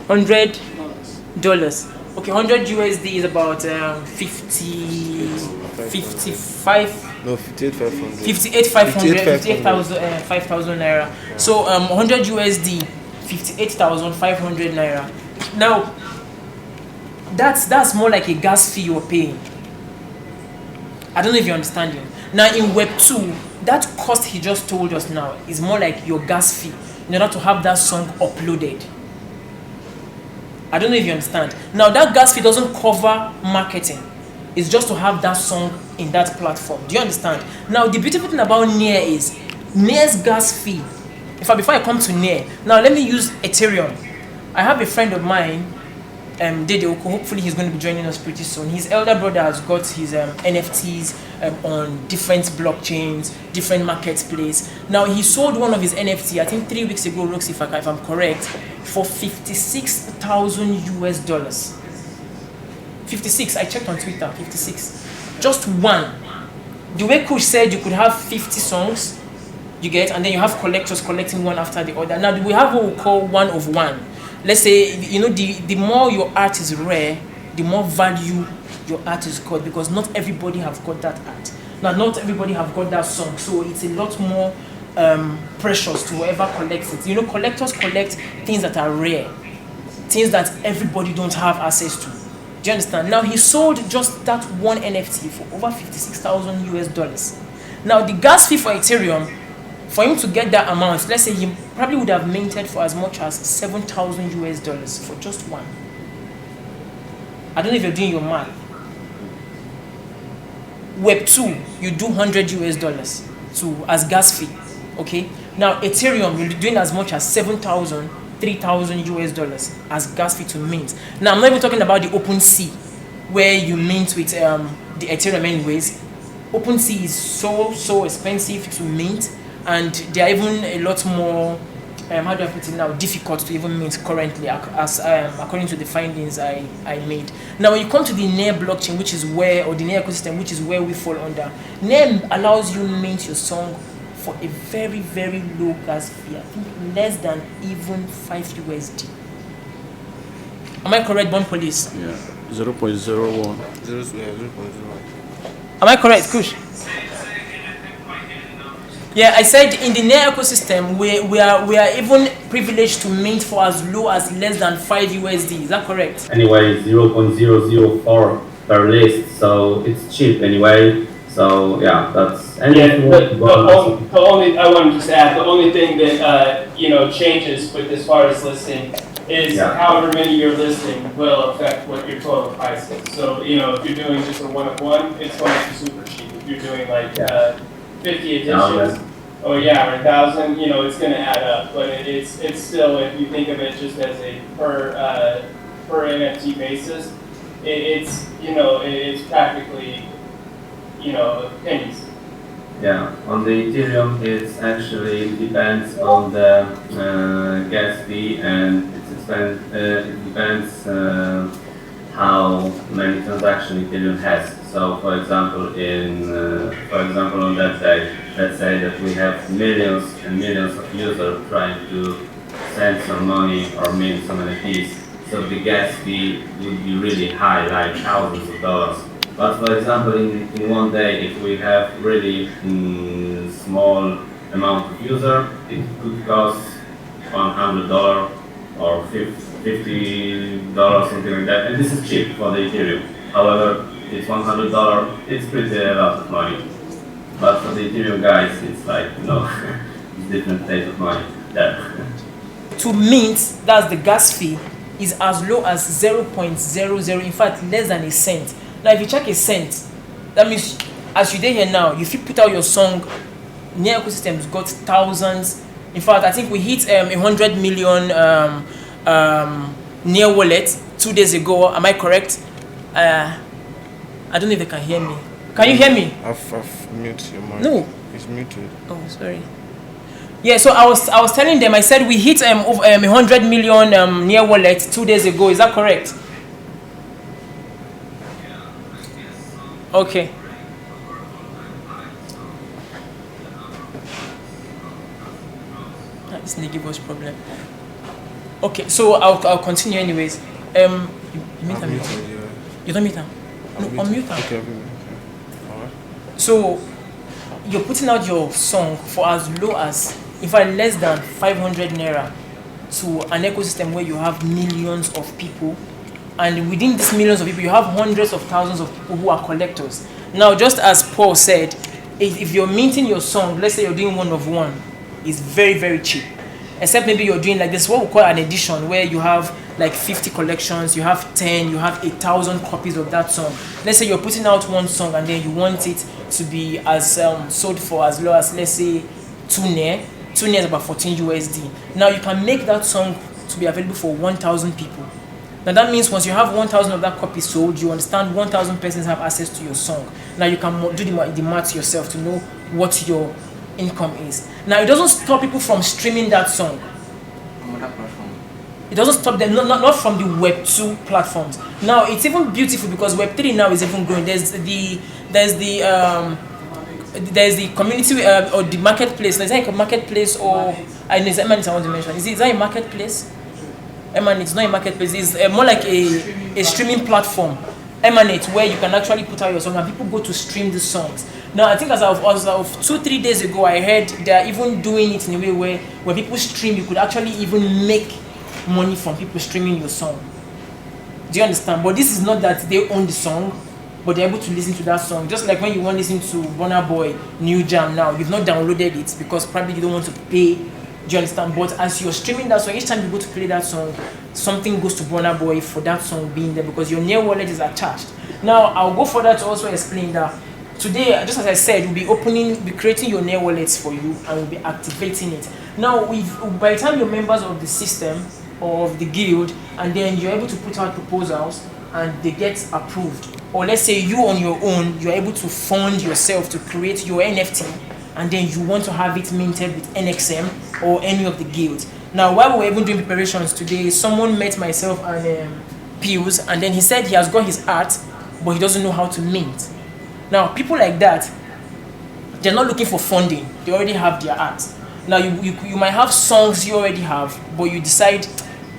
$100. Okay, 100 USD is about 58,500 naira. Yeah. So 100 USD, 58,500 naira. Now that's more like a gas fee you're paying. I don't know if you're understanding. Now in Web 2, that cost he just told us now is more like your gas fee in order to have that song uploaded. I don't know if you understand. Now that gas fee doesn't cover marketing. It's just to have that song in that platform. Do you understand? Now the beautiful thing about Near is Near's gas fee. In fact, before I come to Near, now let me use Ethereum. I have a friend of mine Dede Oko. Hopefully he's going to be joining us pretty soon. His elder brother has got his NFTs on different blockchains, different marketplaces. Now he sold one of his NFT, I think 3 weeks ago, Rox, if I'm correct, for $56,000 US. 56, I checked on Twitter, 56. Just one. The way Kush said you could have 50 songs, you get, and then you have collectors collecting one after the other. Now we have what we call one of one. Let's say, you know, the more your art is rare, the more value your art is got, because not everybody have got that art. Now, not everybody have got that song, so it's a lot more precious to whoever collects it. You know, collectors collect things that are rare, things that everybody don't have access to. Do you understand? Now, he sold just that one NFT for over $56,000 US. Now, the gas fee for Ethereum, for him to get that amount, let's say he probably would have minted for as much as $7,000 US for just one. I don't know if you're doing your math. WEB3, you do $100 US as gas fee. Okay. Now Ethereum, you're doing as much as $7,000, $3,000 US as gas fee to mint. Now I'm not even talking about the OpenSea, where you mint with the Ethereum anyways. OpenSea is so expensive to mint, and they are even a lot more how do I put it now, difficult to even mint currently, as according to the findings I made. Now when you come to the NER blockchain, which is where, or the NER ecosystem, which is where we fall under, NER allows you to mint your song for a very, very low gas fee. I think less than even 5 USD. Am I correct, Bond Police? Yeah, 0.01. 0.01. Am I correct, Kush? Yeah, I said in the NER ecosystem, we are even privileged to mint for as low as less than 5 USD. Is that correct? Anyway, 0.004 per list, so it's cheap anyway. So yeah, that's. The only I want to just add, the only thing that changes with as far as listing is however many you're listing will affect what your total price is. So if you're doing just a one of one, it's going to be super cheap. If you're doing like 50 editions, or 1,000, it's going to add up. But it's still, if you think of it just as a per NFT basis, it's practically pennies. Yeah, on the Ethereum, it actually depends on the gas fee, and it depends how many transactions Ethereum has. So, for example, on that day, let's say that we have millions and millions of users trying to send some money or mint some NFTs. So the gas fee would be really high, like thousands of dollars. But for example, in one day, if we have really small amount of user, it could cost $100 or $50, something like that. And this is cheap for the Ethereum. However, it's $100, it's pretty a lot of money. But for the Ethereum guys, it's like, it's different state of money there. To mint, that's the gas fee, is as low as 0.00, in fact, less than a cent. Now, if you check a cent, that means as you did here now, if you put out your song, NER ecosystem's got thousands. In fact, I think we hit 100 million NER wallet 2 days ago. Am I correct? I don't know if they can hear me. Can you hear me? I've muted your mic. No. It's muted. Oh, sorry. Yeah, so I was telling them, I said we hit 100 million NER wallet 2 days ago. Is that correct? Okay. This nigga give us problem. Okay, so I'll continue anyways. You mute him. You don't mute him. No, unmute him. Okay. Alright. So you're putting out your song for as low as, in fact, less than 500 naira to an ecosystem where you have millions of people. And within these millions of people, you have hundreds of thousands of people who are collectors. Now, just as Paul said, if you're minting your song, let's say you're doing one of one, it's very, very cheap. Except maybe you're doing like this, what we call an edition, where you have like 50 collections, you have 10, you have 1,000 copies of that song. Let's say you're putting out one song and then you want it to be as sold for as low as, let's say, 2 NER. 2 NER is about 14 USD. Now you can make that song to be available for 1,000 people. Now that means once you have 1,000 of that copy sold, you understand 1,000 persons have access to your song. Now you can do the math yourself to know what your income is. Now it doesn't stop people from streaming that song. It doesn't stop them, not from the Web2 platforms. Now it's even beautiful because Web3 now is even growing. There's the community or the marketplace. Is that a marketplace or I want to mention? Is that a marketplace? It's not a marketplace. It's more like a streaming platform. Emanate, where you can actually put out your song and people go to stream the songs. Now I think as of 2-3 days ago, I heard they're even doing it in a way where when people stream, you could actually even make money from people streaming your song. Do you understand? But this is not that they own the song, but they're able to listen to that song. Just like when you want to listen to Burna Boy new jam now, you've not downloaded it because probably you don't want to pay. Do you understand? But as you're streaming that song, each time you go to play that song, something goes to Burna Boy for that song being there because your near wallet is attached. Now I'll go further to also explain that today, just as I said, we'll be creating your near wallets for you and we'll be activating it. Now, by the time you're members of the system or of the guild, and then you're able to put out proposals and they get approved, or let's say you on your own, you're able to fund yourself to create your NFT, and then you want to have it minted with NXM or any of the guilds. Now, while we were even doing preparations today, someone met myself and Pius, and then he said he has got his art, but he doesn't know how to mint. Now, people like that, they're not looking for funding. They already have their art. Now, you might have songs you already have, but you decide,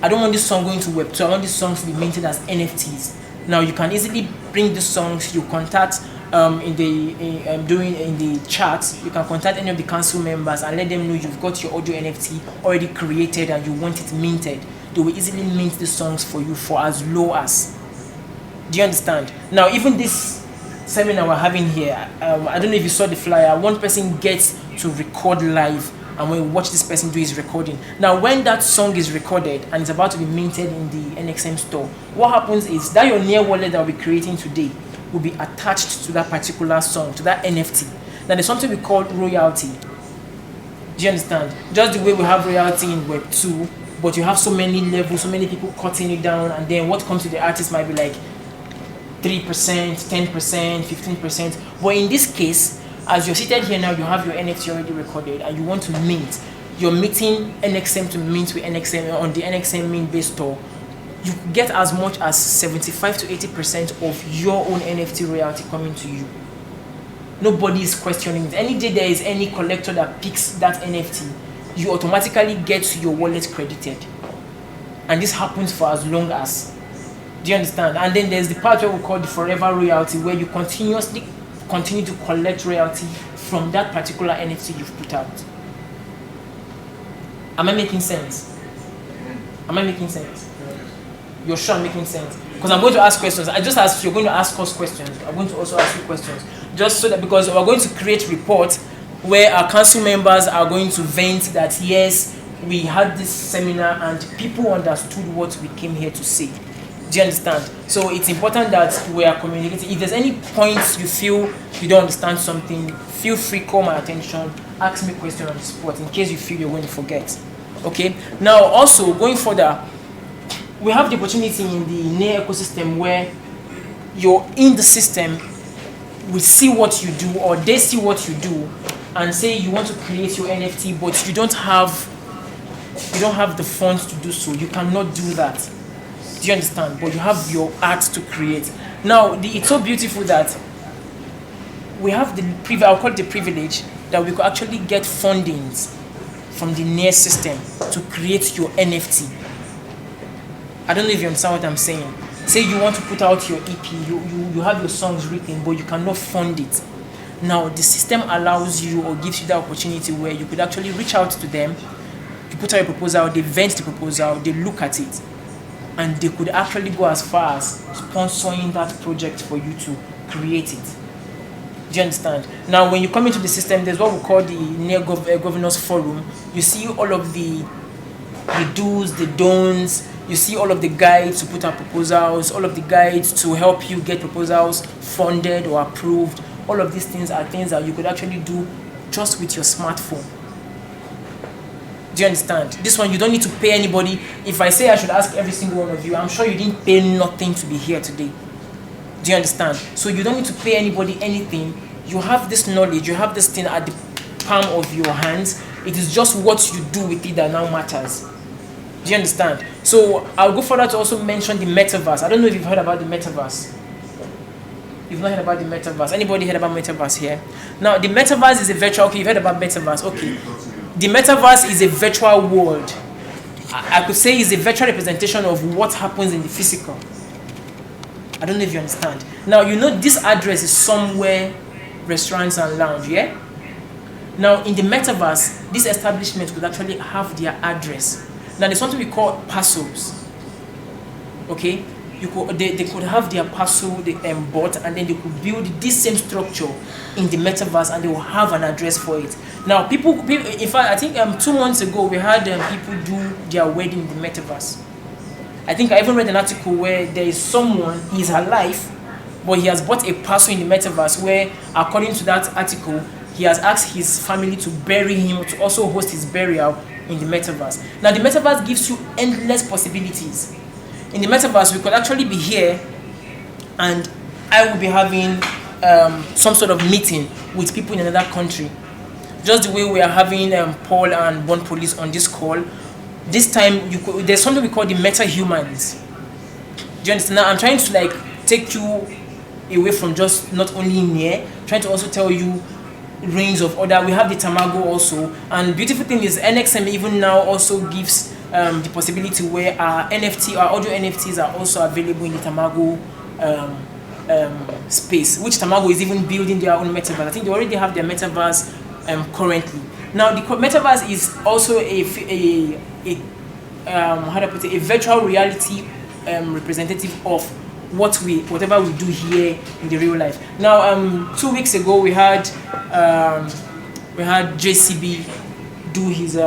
I don't want this song going to Web2, I want this song to be minted as NFTs. Now, you can easily bring the songs, you contact in the chat, you can contact any of the council members and let them know you've got your audio NFT already created and you want it minted. They will easily mint the songs for you for as low as. Do you understand? Now, even this seminar we're having here, I don't know if you saw the flyer, one person gets to record live, and when you watch this person do his recording. Now, when that song is recorded and it's about to be minted in the NXM store, what happens is that your near wallet that we'll be creating today will be attached to that particular song, to that NFT. Now, there's something we call royalty. Do you understand? Just the way we have royalty in Web 2, but you have so many levels, so many people cutting it down, and then what comes to the artist might be like 3%, 10%, 15%. But in this case, as you're seated here now, you have your NFT already recorded and you want to mint. You're minting NXM to mint with NXM on the NXM mint based store. You get as much as 75 to 80% of your own NFT royalty coming to you. Nobody is questioning it. Any day there is any collector that picks that NFT, you automatically get your wallet credited. And this happens for as long as. Do you understand? And then there's the part where we call the forever royalty, where you continuously continue to collect royalty from that particular NFT you've put out. Am I making sense? Am I making sense? You're sure I'm making sense? Because I'm going to ask questions. I just asked you're going to ask us questions. I'm going to also ask you questions. Just so that, because we're going to create reports where our council members are going to vent that yes, we had this seminar and people understood what we came here to say. Do you understand? So it's important that we are communicating. If there's any points you feel you don't understand something, feel free, call my attention, ask me a question on the spot in case you feel you're going to forget. Okay? Now, also, going further, we have the opportunity in the near ecosystem where you're in the system, we see what you do, or they see what you do, and say you want to create your NFT, but you don't have the funds to do so. You cannot do that. Do you understand? But you have your art to create. Now, it's so beautiful that we have I'll call it the privilege that we could actually get fundings from the near system to create your NFT. I don't know if you understand what I'm saying. Say you want to put out your EP, you have your songs written, but you cannot fund it. Now, the system allows you or gives you the opportunity where you could actually reach out to them, you put out a proposal, they vent the proposal, they look at it, and they could actually go as far as sponsoring that project for you to create it. Do you understand? Now, when you come into the system, there's what we call the near governors forum. You see all of the do's, the don'ts. You see all of the guides to put out proposals, all of the guides to help you get proposals funded or approved. All of these things are things that you could actually do just with your smartphone. Do you understand? This one, you don't need to pay anybody. If I say I should ask every single one of you, I'm sure you didn't pay nothing to be here today. Do you understand? So you don't need to pay anybody anything. You have this knowledge, you have this thing at the palm of your hands. It is just what you do with it that now matters. Do you understand? So I'll go further to also mention the metaverse. I don't know if you've heard about the metaverse. You've not heard about the metaverse. Anybody heard about metaverse here? Now, the metaverse is a virtual... Okay, you've heard about metaverse. Okay. The metaverse is a virtual world. I could say it's a virtual representation of what happens in the physical. I don't know if you understand. Now, you know this address is somewhere, restaurants and lounge, yeah? Now, in the metaverse, this establishment could actually have their address. Now, there's something we call parcels. Okay? They could have their parcel bought, and then they could build this same structure in the metaverse, and they will have an address for it. Now, people in fact, I think 2 months ago, we had people do their wedding in the metaverse. I think I even read an article where there is someone, he's alive, but he has bought a parcel in the metaverse where, according to that article, he has asked his family to bury him, to also host his burial in the metaverse. Now, the metaverse gives you endless possibilities. In the metaverse, we could actually be here, and I will be having some sort of meeting with people in another country. Just the way we are having Paul and Born Police on this call. This time, there's something we call the meta-humans. Do you understand? Now, I'm trying to take you away from just not only near, trying to also tell you range of other. We have the Tamago also, and beautiful thing is NXM even now also gives the possibility where our audio NFTs are also available in the Tamago space, which Tamago is even building their own metaverse. I think they already have their metaverse currently. Now, the metaverse is also a virtual reality representative of whatever we do here in the real life. Now, 2 weeks ago, we had JCB do his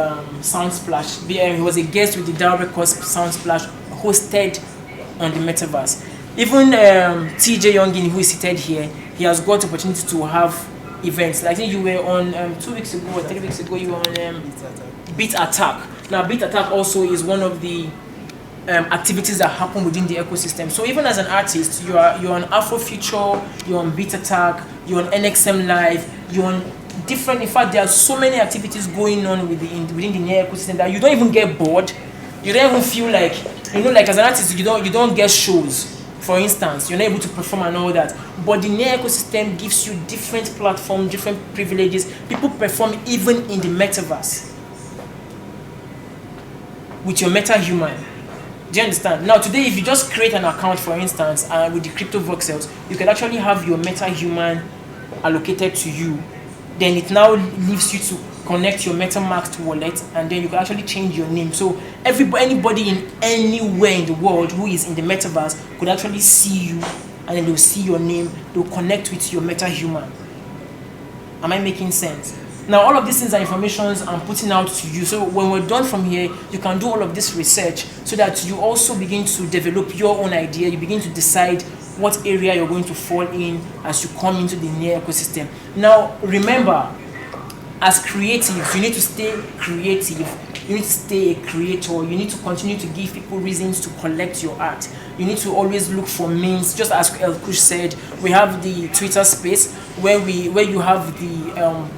Sound Splash. He was a guest with the Dow Records Sound Splash hosted on the metaverse. Even TJ Youngin, who is seated here, he has got the opportunity to have events. I think you were on 2 weeks ago or 3 weeks ago, you were on Beat Attack. Now, Beat Attack also is one of the activities that happen within the ecosystem. So even as an artist, you're on Afrofuture, you're on Beat Attack, you're on NXM Live, you're on different. In fact, there are so many activities going on within the near ecosystem that you don't even get bored. You don't even feel like, as an artist, you don't get shows. For instance, you're not able to perform and all that. But the near ecosystem gives you different platforms, different privileges. People perform even in the metaverse with your meta-human. Do you understand? Now, today, if you just create an account, for instance, with the crypto voxels, you can actually have your meta-human allocated to you. Then it now leaves you to connect your MetaMask wallet, and then you can actually change your name. So anybody in anywhere in the world who is in the metaverse could actually see you, and then they'll see your name, they'll connect with your meta-human. Am I making sense? Now, all of these things are informations I'm putting out to you. So when we're done from here, you can do all of this research so that you also begin to develop your own idea. You begin to decide what area you're going to fall in as you come into the near ecosystem. Now, remember, as creatives, you need to stay creative. You need to stay a creator. You need to continue to give people reasons to collect your art. You need to always look for means. Just as El Kush said, we have the Twitter space where you have the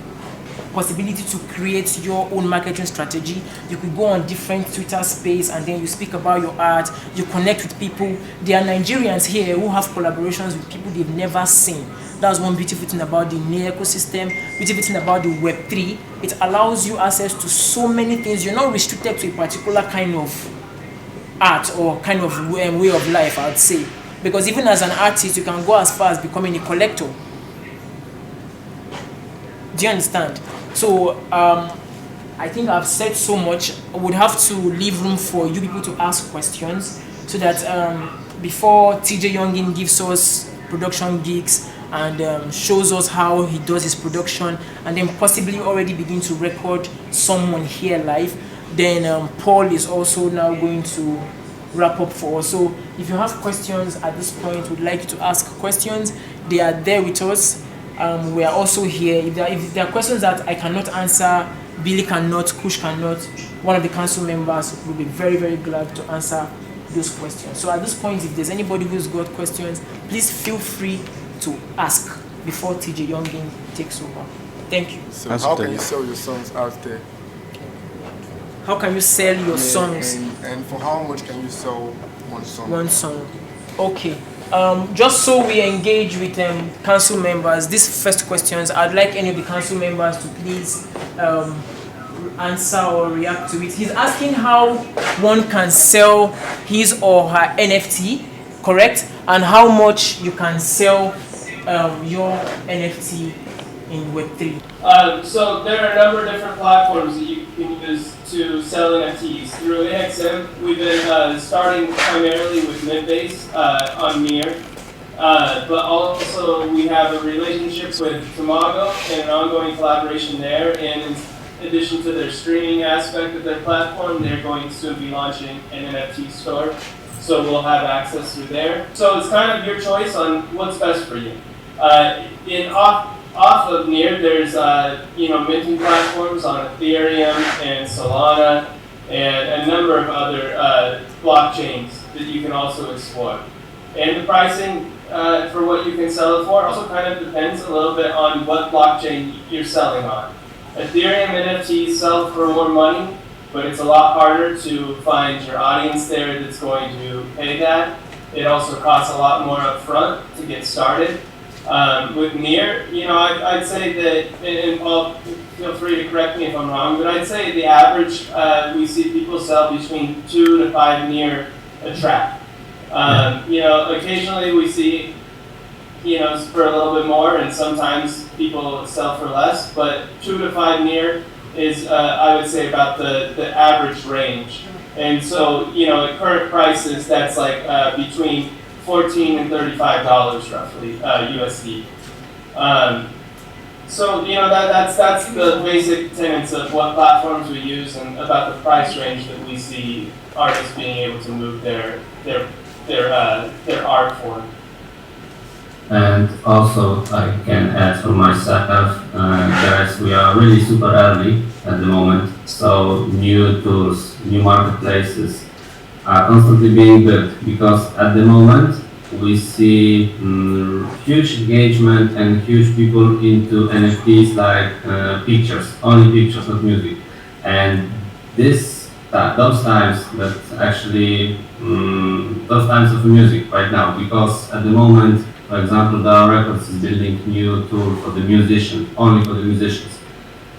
possibility to create your own marketing strategy. You could go on different Twitter space and then you speak about your art. You connect with people. There are Nigerians here who have collaborations with people they've never seen. That's one beautiful thing about the near ecosystem, beautiful thing about the Web3. It allows you access to so many things. You're not restricted to a particular kind of art or kind of way of life, I would say. Because even as an artist, you can go as far as becoming a collector. Do you understand? So, I think I've said so much. I would have to leave room for you people to ask questions so that before TJ Youngin gives us production gigs and shows us how he does his production and then possibly already begin to record someone here live, then Paul is also now going to wrap up for us. So if you have questions at this point, we'd like you to ask questions. They are there with us. We are also here. If there are questions that I cannot answer Billy cannot, Kush cannot, one of the council members will be very, very glad to answer those questions. So at this point, if there's anybody who's got questions, please feel free to ask before TJ Youngin takes over. Thank you. So how can you sell your songs out there? How can you sell your songs? And for how much can you sell one song? One song. Okay. Just so we engage with council members, these first questions, I'd like any of the council members to please answer or react to it. He's asking how one can sell his or her NFT, correct? And how much you can sell your NFT in Web3. So there are a number of different platforms that you can use to sell NFTs. Through NXM, we've been starting primarily with Midbase on Near, but also we have a relationship with Tamago and an ongoing collaboration there. And in addition to their streaming aspect of their platform, they're going to soon be launching an NFT store. So we'll have access through there. So it's kind of your choice on what's best for you. Off of Near, there's minting platforms on Ethereum and Solana and a number of other blockchains that you can also explore. And the pricing for what you can sell it for also kind of depends a little bit on what blockchain you're selling on. Ethereum NFTs sell for more money, but it's a lot harder to find your audience there that's going to pay that. It also costs a lot more upfront to get started. With Near, I'd say that, and Paul, feel free to correct me if I'm wrong, but I'd say the average, we see people sell between 2 to 5 Near a track. Occasionally we see, for a little bit more, and sometimes people sell for less, but 2 to 5 Near is, I would say, about the average range. And so, at current prices, that's like between $14 and $35 roughly, USD. That's the basic tenets of what platforms we use and about the price range that we see artists being able to move their art for. And also, I can add for myself, guys, we are really super early at the moment, so new tools, new marketplaces are constantly being built, because at the moment we see huge engagement and huge people into NFTs like pictures, only pictures, not music. And those times that actually, those times of music right now, because at the moment, for example, the Records is building new tool for the musician, only for the musicians.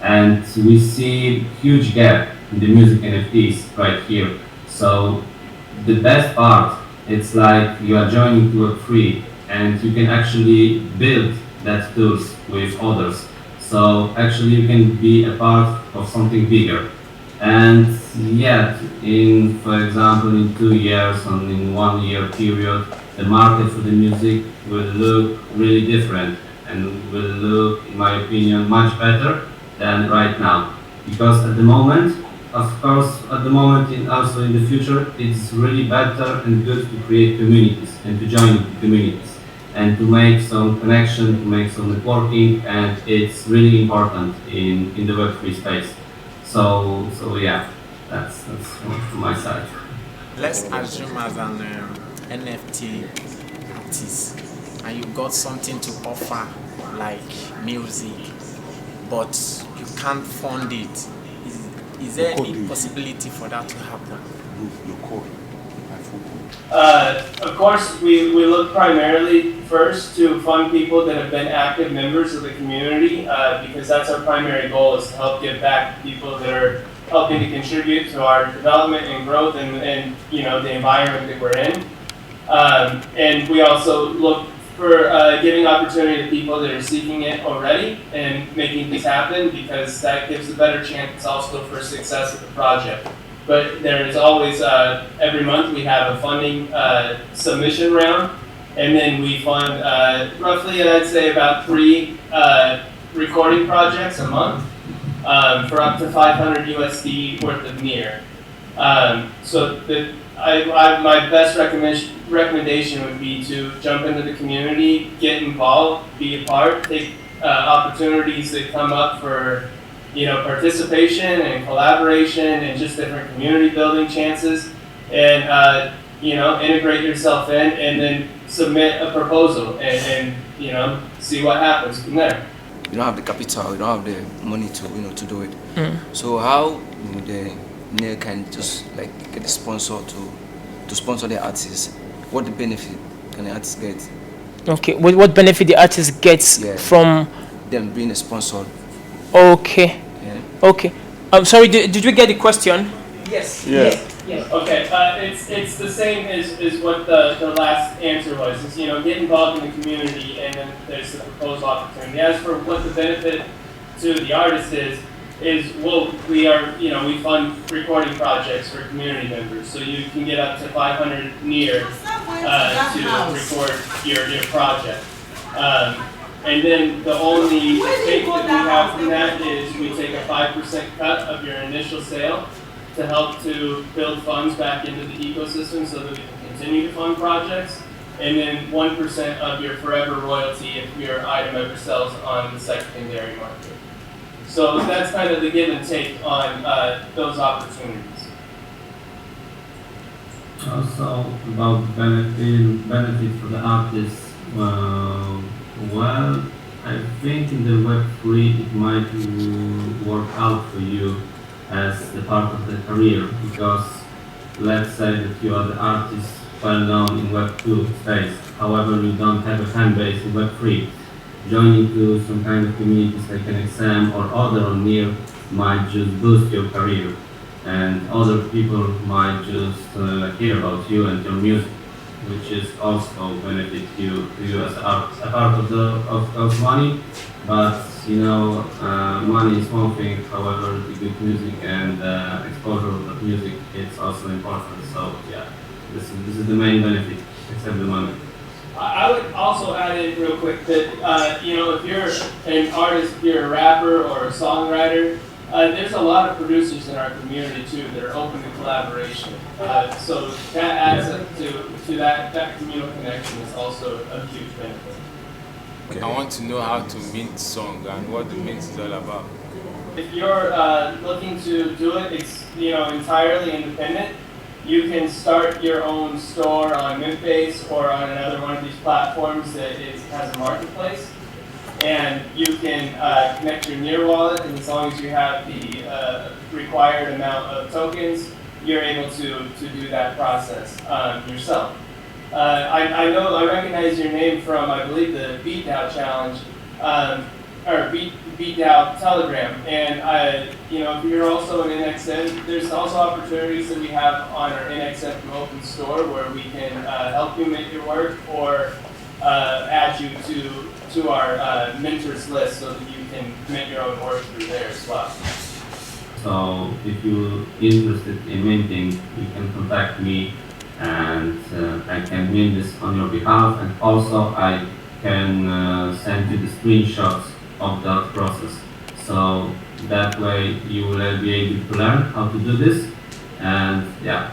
And we see huge gap in the music NFTs right here. So the best part, it's like you are joining to Web3 and you can actually build that tools with others. So actually you can be a part of something bigger. And yet, for example, in 2 years or in 1 year period, the market for the music will look really different and will look, in my opinion, much better than right now. Because at the moment, of course, at the moment and also in the future, it's really better and good to create communities and to join communities and to make some connection, to make some networking, and it's really important in the Web3 space. So yeah, that's from my side. Let's assume as an NFT artist, and you got something to offer like music, but you can't fund it. Is there any possibility for that to happen? Of course, we look primarily first to fund people that have been active members of the community, because that's our primary goal, is to help give back to people that are helping to contribute to our development and growth and the environment that we're in. And we also look for giving opportunity to people that are seeking it already and making things happen, because that gives a better chance also for success of the project. But there is always, every month we have a funding submission round, and then we fund roughly, I'd say, about 3 recording projects a month for up to 500 USD worth of Near. So my best recommendation would be to jump into the community, get involved, be a part, take opportunities that come up for participation and collaboration and just different community building chances, and integrate yourself in, and then submit a proposal and see what happens from there. You don't have the capital, you don't have the money to do it. So how the NER can just like get a sponsor to sponsor the artists? What the benefit can the artist get? Okay, what benefit the artist gets from them being a sponsor? Okay. Okay. I'm sorry. Did you get the question? Yes. Yeah. Yes. Okay. It's the same as what the last answer was. Is get involved in the community, and then there's the proposal opportunity. As for what the benefit to the artist is well, we fund recording projects for community members, so you can get up to 500 NER to record your project. And then the only take that we have from that is we take a 5% cut of your initial sale to help to build funds back into the ecosystem so that we can continue to fund projects. And then 1% of your forever royalty if your item ever sells on the secondary market. So that's kind of the give and take on those opportunities. Also about benefit for the artists. Well, I think in the Web3 it might work out for you as the part of the career, because let's say that you are the artist well known in Web2 space, however you don't have a fan base in Web3. Joining to some kind of communities like an exam or other on NER might just boost your career, and other people might just hear about you and your music, which is also benefit you as a part of money. But money is one thing. However, the good music and exposure of that music is also important. So yeah, this is the main benefit, except the money. I would also add in real quick that if you're an artist, if you're a rapper or a songwriter, there's a lot of producers in our community too that are open to collaboration. So that adds up to that communal connection is also a huge benefit. I want to know how to mint song and what the mint is all about. If you're looking to do it, it's entirely independent. You can start your own store on Mintbase or on another one of these platforms that has a marketplace. And you can connect your NER wallet, and as long as you have the required amount of tokens, you're able to do that process yourself. I recognize your name from, I believe, the BeatDAO challenge, or BeatDAO Telegram. And if you're also an NXM, there's also opportunities that we have on our NXM from Open Store where we can help you make your work or add you to our mentors list so that you can mint your own work through there as well. So if you're interested in minting, you can contact me, and I can mint this on your behalf, and also I can send you the screenshots of that process. So that way you will be able to learn how to do this, and yeah,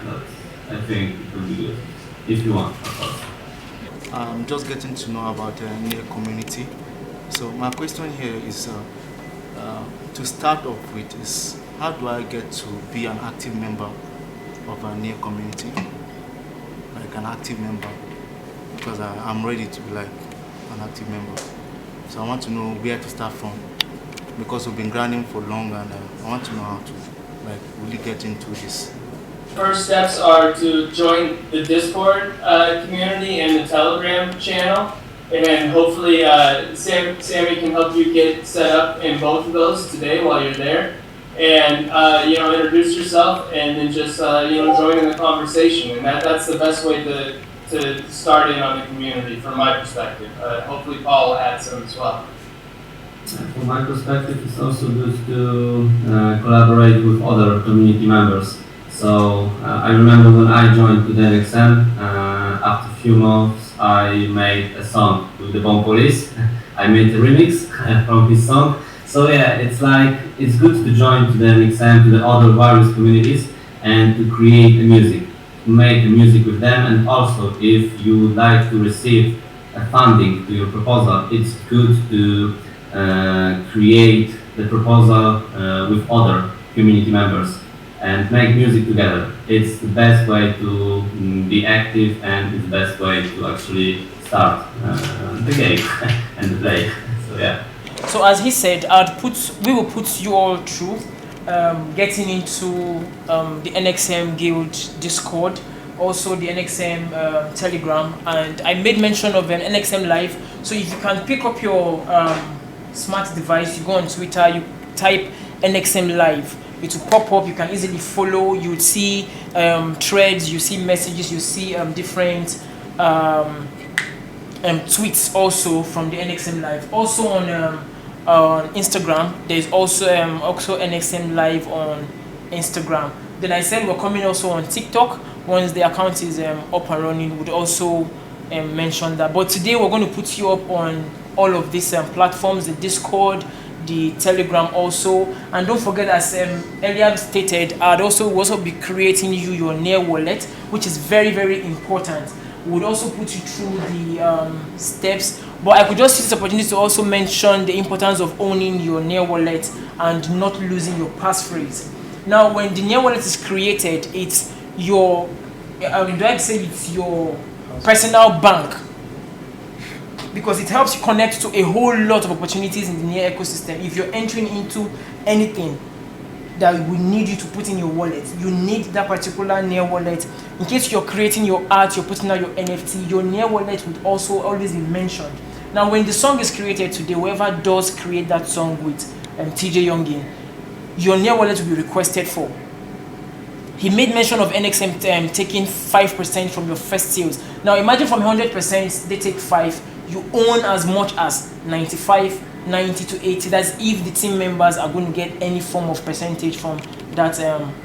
I think it will be good, if you want, of course. I'm just getting to know about the NER community. So my question here is, to start off with, is how do I get to be an active member of a NER community? Like an active member, because I'm ready to be like an active member. So I want to know where to start from, because we've been grinding for long, and I want to know how to like really get into this. First steps are to join the Discord community and the Telegram channel, and then hopefully Sammy can help you get set up in both of those today while you're there. And introduce yourself, and then just join in the conversation, and that's the best way to start in on the community from my perspective. Hopefully Paul will add some as well. From my perspective, it's also good to collaborate with other community members. So I remember when I joined to the NXM, after a few months I made a song with the Bomb Police. I made a remix from his song. So yeah, it's good to join to the NXM, to the other various communities, and to create the music, to make the music with them. And also, if you would like to receive funding to your proposal, it's good to create the proposal with other community members and make music together. It's the best way to be active, and it's the best way to actually start the game and the play. So yeah. So as he said, we will put you all through getting into the NXM Guild Discord, also the NXM Telegram, and I made mention of an NXM Live. So if you can pick up your smart device, you go on Twitter, you type NXM Live, it will pop up. You can easily follow. You would see threads, you see messages, you see different tweets also from the NXM Live. Also on Instagram, there's also NXM Live on Instagram. Then I said we're coming also on TikTok. Once the account is up and running, would also mention that. But today we're going to put you up on all of these platforms, the Discord, the Telegram also. And don't forget, as earlier stated, I'd also be creating you your Near wallet, which is very, very important. Would also put you through the steps, but I could just use this opportunity to also mention the importance of owning your Near wallet and not losing your passphrase. Now, when the Near wallet is created, it's your, it's your personal bank, because it helps you connect to a whole lot of opportunities in the Near ecosystem. If you're entering into anything that will need you to put in your wallet, you need that particular Near wallet. In case you're creating your art, you're putting out your NFT, your Near wallet would also always be mentioned. Now, when the song is created today, whoever does create that song with TJ Youngin, your Near wallet will be requested for. He made mention of NXM taking 5% from your first sales. Now, imagine from 100%, they take 5. You own as much as 95, 90 to 80. That's if the team members are going to get any form of percentage from that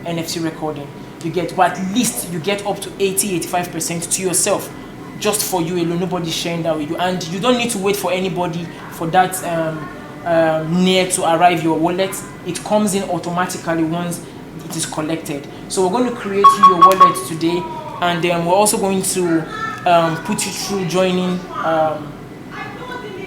NFT recording. You get, but at least you get up to 80, 85% to yourself, just for you alone. Nobody's sharing that with you, and you don't need to wait for anybody for that Near to arrive your wallet. It comes in automatically once it is collected. So we're going to create you your wallet today, and then we're also going to put you through joining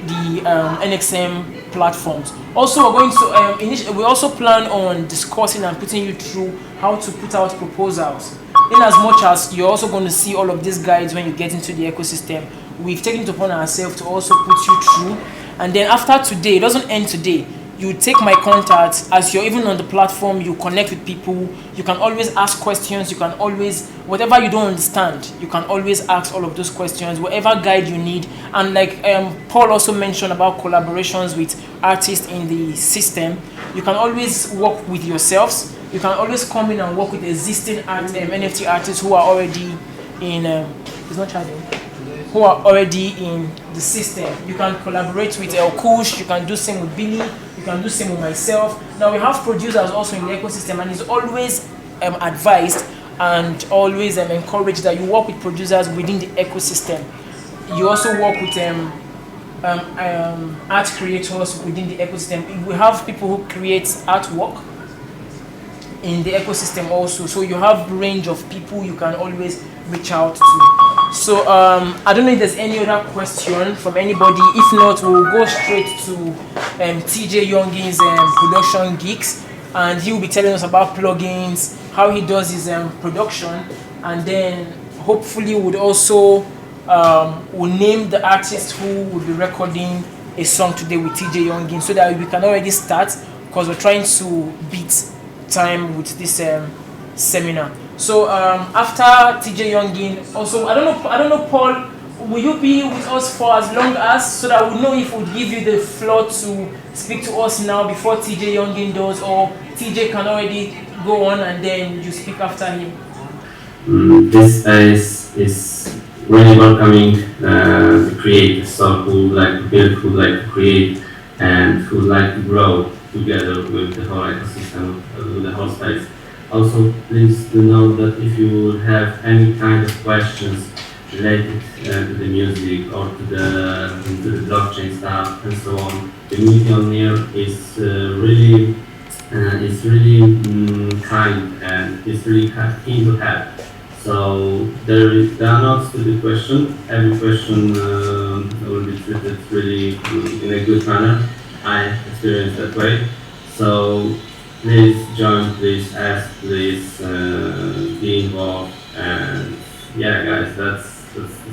the NXM platforms. Also, we're going to we also plan on discussing and putting you through how to put out proposals. In as much as you're also going to see all of these guides when you get into the ecosystem, we've taken it upon ourselves to also put you through. And then after today, it doesn't end today. You take my contacts. As you're even on the platform, you connect with people. You can always ask questions. You can always, whatever you don't understand, you can always ask all of those questions, whatever guide you need. And like Paul also mentioned about collaborations with artists in the system, you can always work with yourselves. You can always come in and work with existing NFT artists who are already in, it's not charging, who are already in the system. You can collaborate with El Kush, you can do same with Billy, you can do same with myself. Now we have producers also in the ecosystem, and it's always advised and always encouraged that you work with producers within the ecosystem. You also work with art creators within the ecosystem. We have people who create artwork in the ecosystem also, so you have range of people you can always reach out to. So I don't know if there's any other question from anybody. If not, we'll go straight to TJ Youngin's production gigs, and he will be telling us about plugins, how he does his production, and then hopefully would also will name the artist who will be recording a song today with TJ Youngin, so that we can already start, because we're trying to beat time with this seminar. So after TJ Youngin, also I don't know, Paul, will you be with us for as long as, so that we know if we'll give you the floor to speak to us now before TJ Youngin does, or TJ can already go on and then you speak after him? This space is really welcoming the creators, so who would like to build, who would like to create, and who would like to grow together with the whole ecosystem, with the whole space. Also, please do know that if you would have any kind of questions related to the music or to the blockchain stuff and so on, the community on Near is really kind and is really keen to help. So there are not stupid questions. Every question will be treated really in a good manner. I experience that way. So please join, please ask, please be involved, and yeah, guys, that's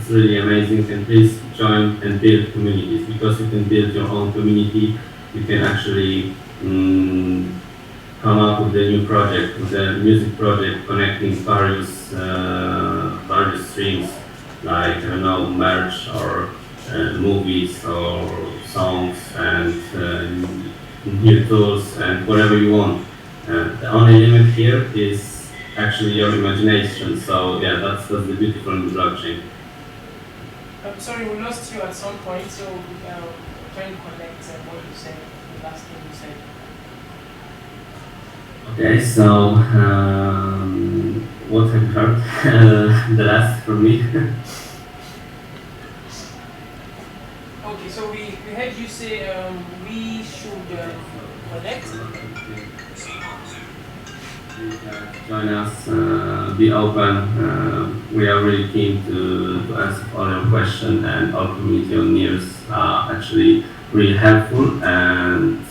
really amazing. And please join and build communities, because you can build your own community. You can actually come up with a new project, with a music project connecting various streams, like I don't know, merch or movies or songs and new tools and whatever you want. The only limit here is actually your imagination. So yeah, that's the beautiful in the blockchain. I'm sorry, we lost you at some point, so trying to connect what you said, the last thing you said. Okay, so what have you heard? The last from me. Okay, so we heard you say we should connect. Join us, be open. We are really keen to answer all your questions, and our community of NEARs are actually really helpful. And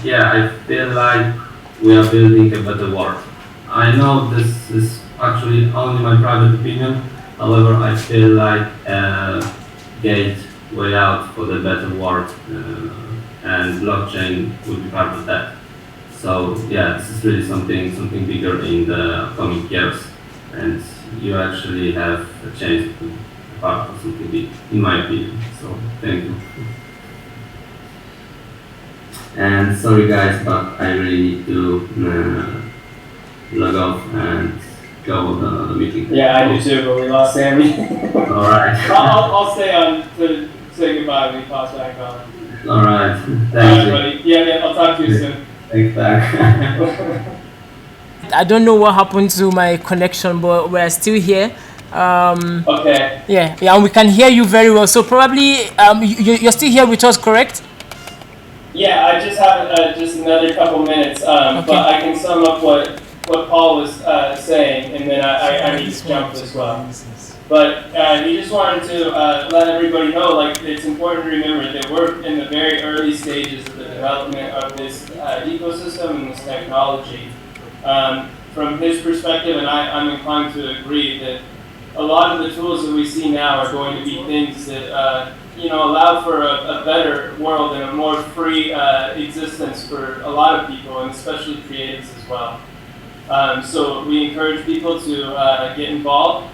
yeah, I feel like we are building a better world. I know this is actually only my private opinion. However, I feel like a gateway out for the better world, and blockchain will be part of that. So yeah, this is really something bigger in the coming years, and you actually have a chance to be part of something big, in my opinion. So thank you. And sorry guys, but I really need to log off and go on the meeting. Yeah, I do too, but we lost Sammy. Alright. I'll stay on to say goodbye when he pops back on. Alright, thank Alright, you. buddy. Yeah, I'll talk to you soon. Thanks back. I don't know what happened to my connection, but we're still here. Okay. Yeah, and we can hear you very well. So probably you're still here with us, correct? Yeah, I just have just another couple minutes, but I can sum up what Paul was saying, and then I need to jump as well. But he just wanted to let everybody know, like, it's important to remember that we're in the very early stages of the development of this ecosystem and this technology. From his perspective, and I'm inclined to agree, that a lot of the tools that we see now are going to be things that allow for a better world and a more free existence for a lot of people, and especially creatives as well. So we encourage people to get involved,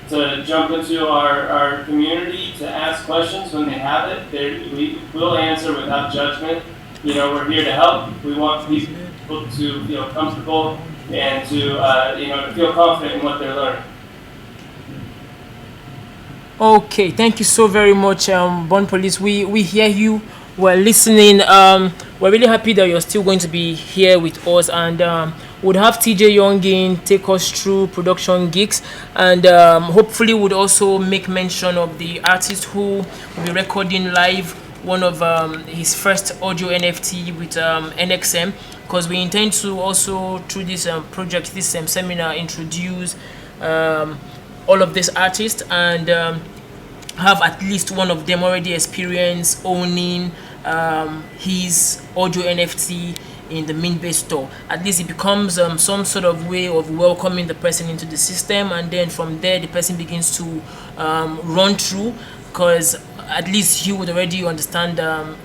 to jump into our community, to ask questions when they have it. We will answer without judgment. We're here to help. We want people to feel comfortable and to feel confident in what they're learning. Okay, thank you so very much, Born Police. We hear you. We're listening. We're really happy that you're still going to be here with us, and would have TJ Youngin take us through production gigs, and hopefully would also make mention of the artist who will be recording live one of his first audio NFT with NXM, because we intend to also through this project, this seminar, introduce all of these artists and have at least one of them already experience owning his audio NFT in the Minbase store. At least it becomes some sort of way of welcoming the person into the system, and then from there the person begins to run through, because at least he would already understand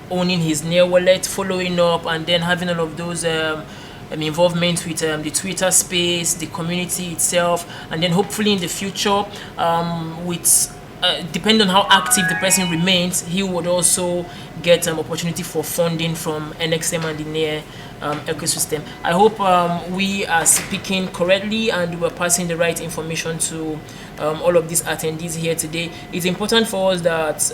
owning his Near wallet, following up, and then having all of those involvement with the Twitter space, the community itself, and then hopefully in the future, with depending on how active the person remains, he would also get opportunity for funding from NXM and the Near ecosystem. I hope we are speaking correctly and we're passing the right information to all of these attendees here today. It's important for us that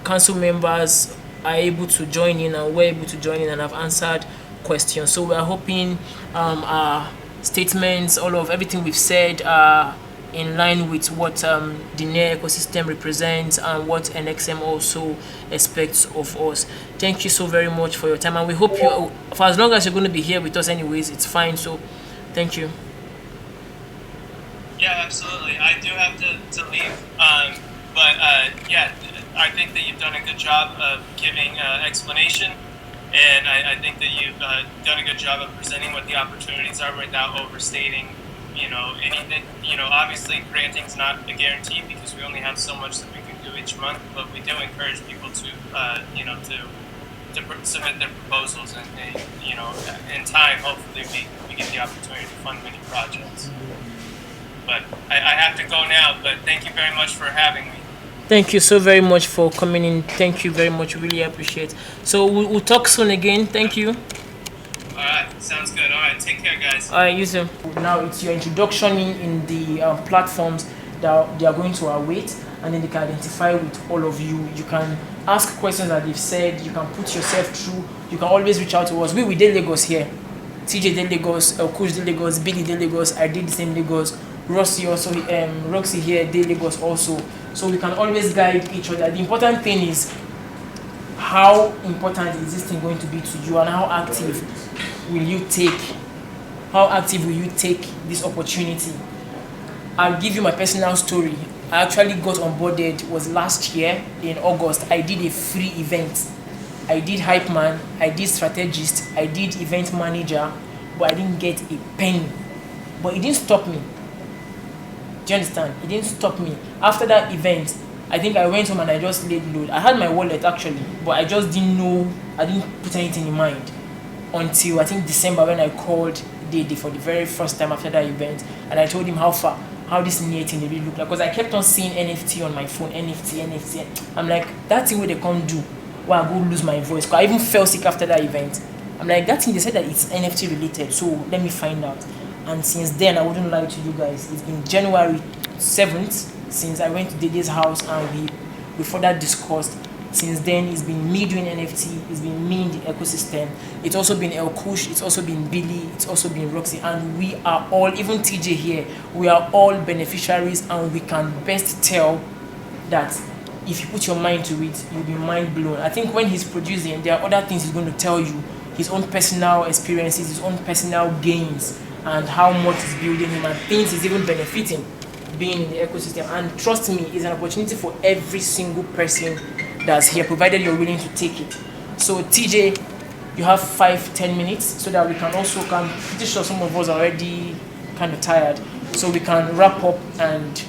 council members are able to join in, and we're able to join in and have answered questions. So we're hoping our statements, all of everything we've said, are in line with what the Near ecosystem represents and what NXM also expects of us. Thank you so very much for your time, and we hope you, for as long as you're going to be here with us anyways, it's fine. So thank you. Yeah, absolutely. I do have to leave, but yeah, I think that you've done a good job of giving explanation, And I think that you've done a good job of presenting what the opportunities are without overstating, anything. Obviously granting's not a guarantee because we only have so much that we can do each month, but we do encourage people to, to submit their proposals, and in time, hopefully we get the opportunity to fund many projects. But I have to go now, but thank you very much for having me. Thank you so very much for coming in. Thank you very much. Really appreciate. So we'll talk soon again. Thank you. All right, sounds good. All right, take care, guys. All right, you too. Now it's your introduction in the platforms that they are going to await, and then they can identify with all of you. You can ask questions that they've said. You can put yourself through. You can always reach out to us. We did Lagos here. TJ did Lagos, Kush did Lagos, Billy did Lagos, I did the same Lagos. Roxy also, Roxy here did Lagos also. So we can always guide each other. The important thing is how important is this thing going to be to you, and how active will you take this opportunity. I'll give you my personal story. I actually got onboarded was last year in August. I did a free event. I did hype man, I did strategist, I did event manager, but I didn't get a penny. But it didn't stop me. Do you understand? It didn't stop me. After that event, I think I went home and I just laid low. I had my wallet actually, but I just didn't know, I didn't put anything in mind until I think December, when I called Dede for the very first time after that event, and I told him how this near thing really looked like, because I kept on seeing NFT on my phone, NFT. I'm like, that thing where they can't do, where I go lose my voice. Because I even fell sick after that event. I'm like, that thing, they said that it's NFT related, so let me find out. And since then, I wouldn't lie to you guys, it's been January 7th since I went to Dede's house and we further discussed. Since then, it's been me doing NFT, it's been me in the ecosystem. It's also been El Kush, it's also been Billy, it's also been Roxy, and we are all, even TJ here, we are all beneficiaries, and we can best tell that if you put your mind to it, you'll be mind blown. I think when he's producing, there are other things he's going to tell you, his own personal experiences, his own personal gains, and how much it's building him, and things he's even benefiting being in the ecosystem. And trust me, it's an opportunity for every single person that's here, provided you're willing to take it. So TJ, you have 5-10 minutes so that we can also come. Pretty sure some of us are already kind of tired, so we can wrap up. And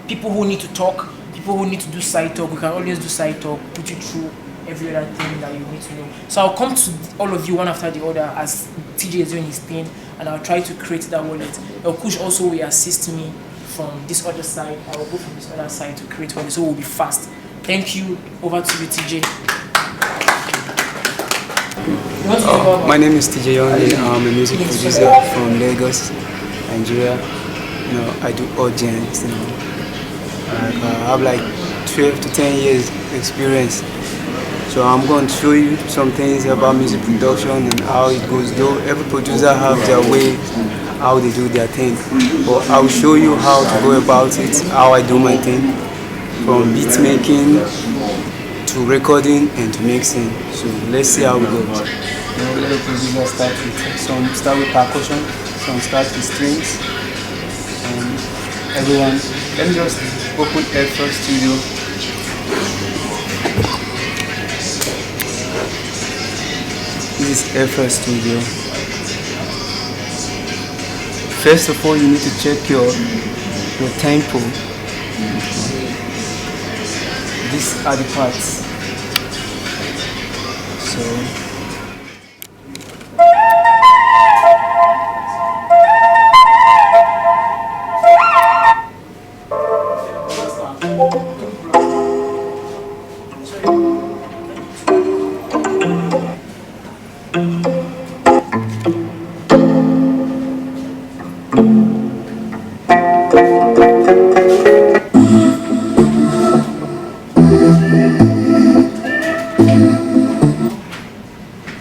people who need to talk, people who need to do side talk, we can always do side talk, put you through every other thing that you need to know. So I'll come to all of you one after the other as TJ is doing his thing, and I'll try to create that wallet. El Kush also will assist me from this other side. I will go from this other side to create wallet, so we'll be fast. Thank you. Over to you, TJ. My name is TJ Yonge. I'm a music producer from Lagos, Nigeria. I do audience. I have like 12 to 10 years experience. So I'm going to show you some things about music production and how it goes. Though every producer have their way, how they do their thing. But I'll show you how to go about it, how I do my thing, from beat making to recording and to mixing. So let's see how it goes. Let the producer start with some start with percussion, some start with strings. Everyone, let me just open FL Studio. This is FL Studio. First of all, you need to check your tempo. These are the parts. So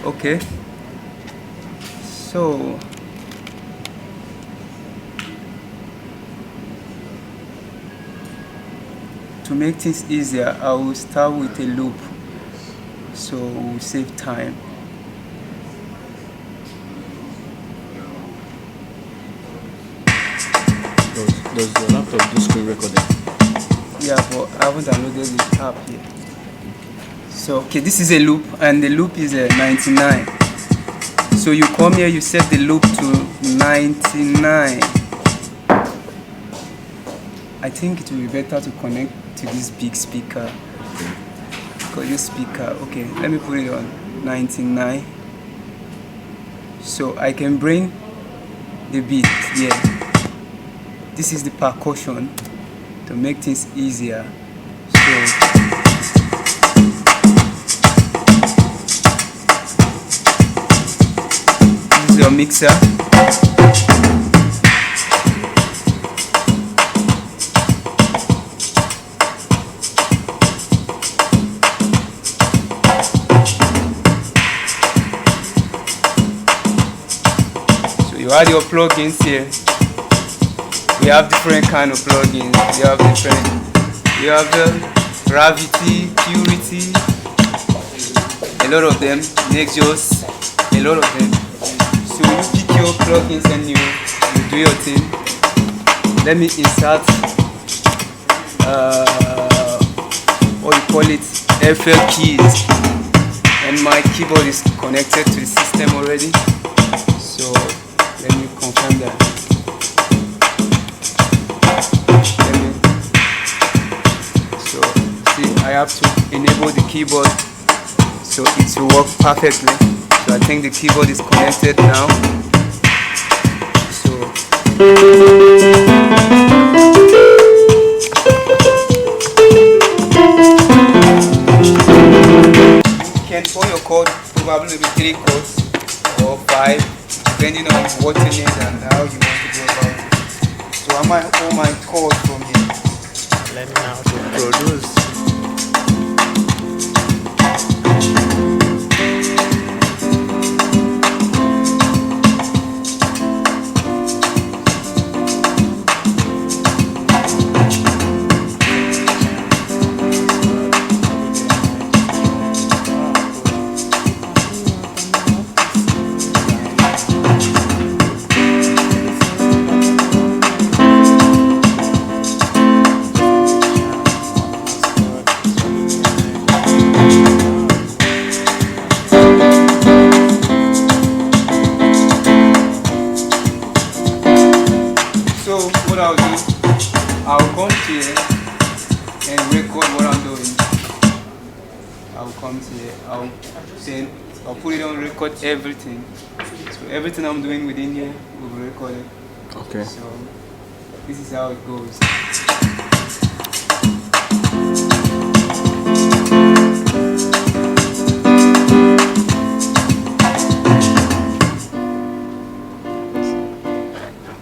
okay, so to make things easier, I will start with a loop, so we'll save time. Does your laptop do screen recording? Yeah, but I haven't downloaded the app yet. So okay, this is a loop, and the loop is 99. So you come here, you set the loop to 99. I think it will be better to connect to this big speaker. Because this speaker, okay, let me put it on 99. So I can bring the beat here. This is the percussion to make things easier. So this is your mixer. So you add your plugins here. We have different kind of plugins. You have the Gravity, Purity, a lot of them, Nexus, a lot of them. So you pick your plugins and you do your thing. Let me insert what you call it, FL keys, and my keyboard is connected to the system already. So let me confirm that. I have to enable the keyboard so it will work perfectly. So I think the keyboard is connected now. So you can for your chord probably maybe 3 chords or 5 depending on what you need and how you want to go about it. So I might hold my chord from here. Let me know how to produce. So what I'll do, I'll come here and record what I'm doing. I'll come here, I'll put it on record everything. So everything I'm doing within here will be recorded. Okay. So this is how it goes.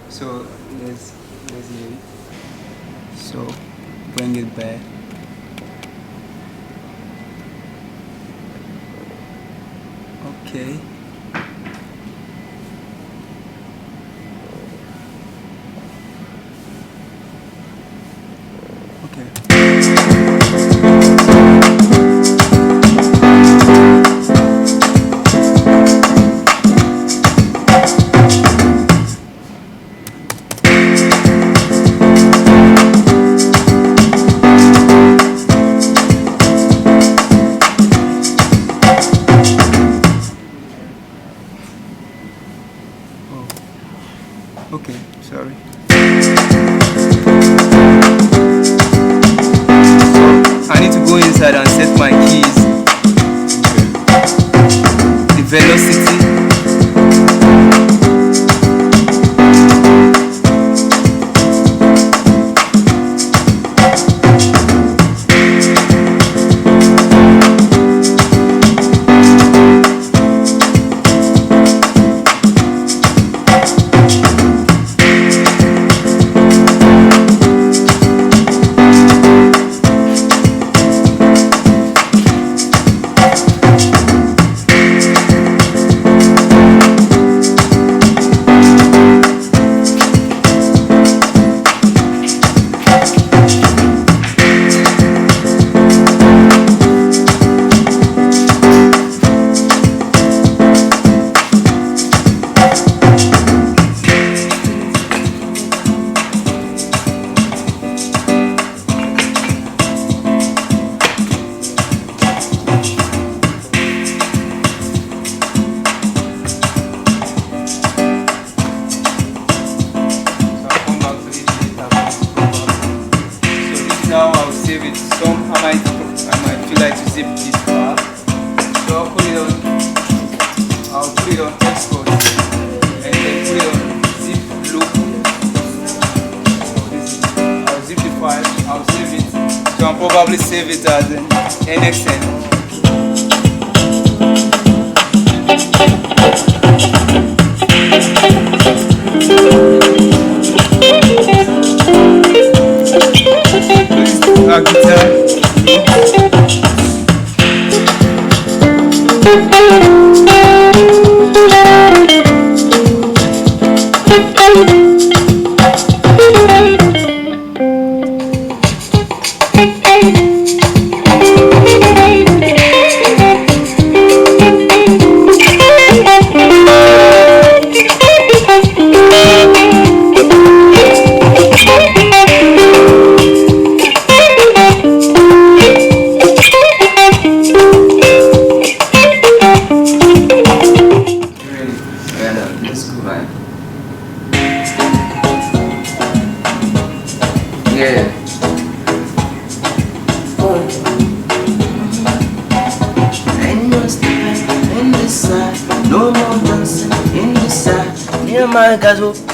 So let's hear it. So bring it back. Okay. Okay, sorry. So I need to go inside and set my keys. The velocity. probably save it as an NXN.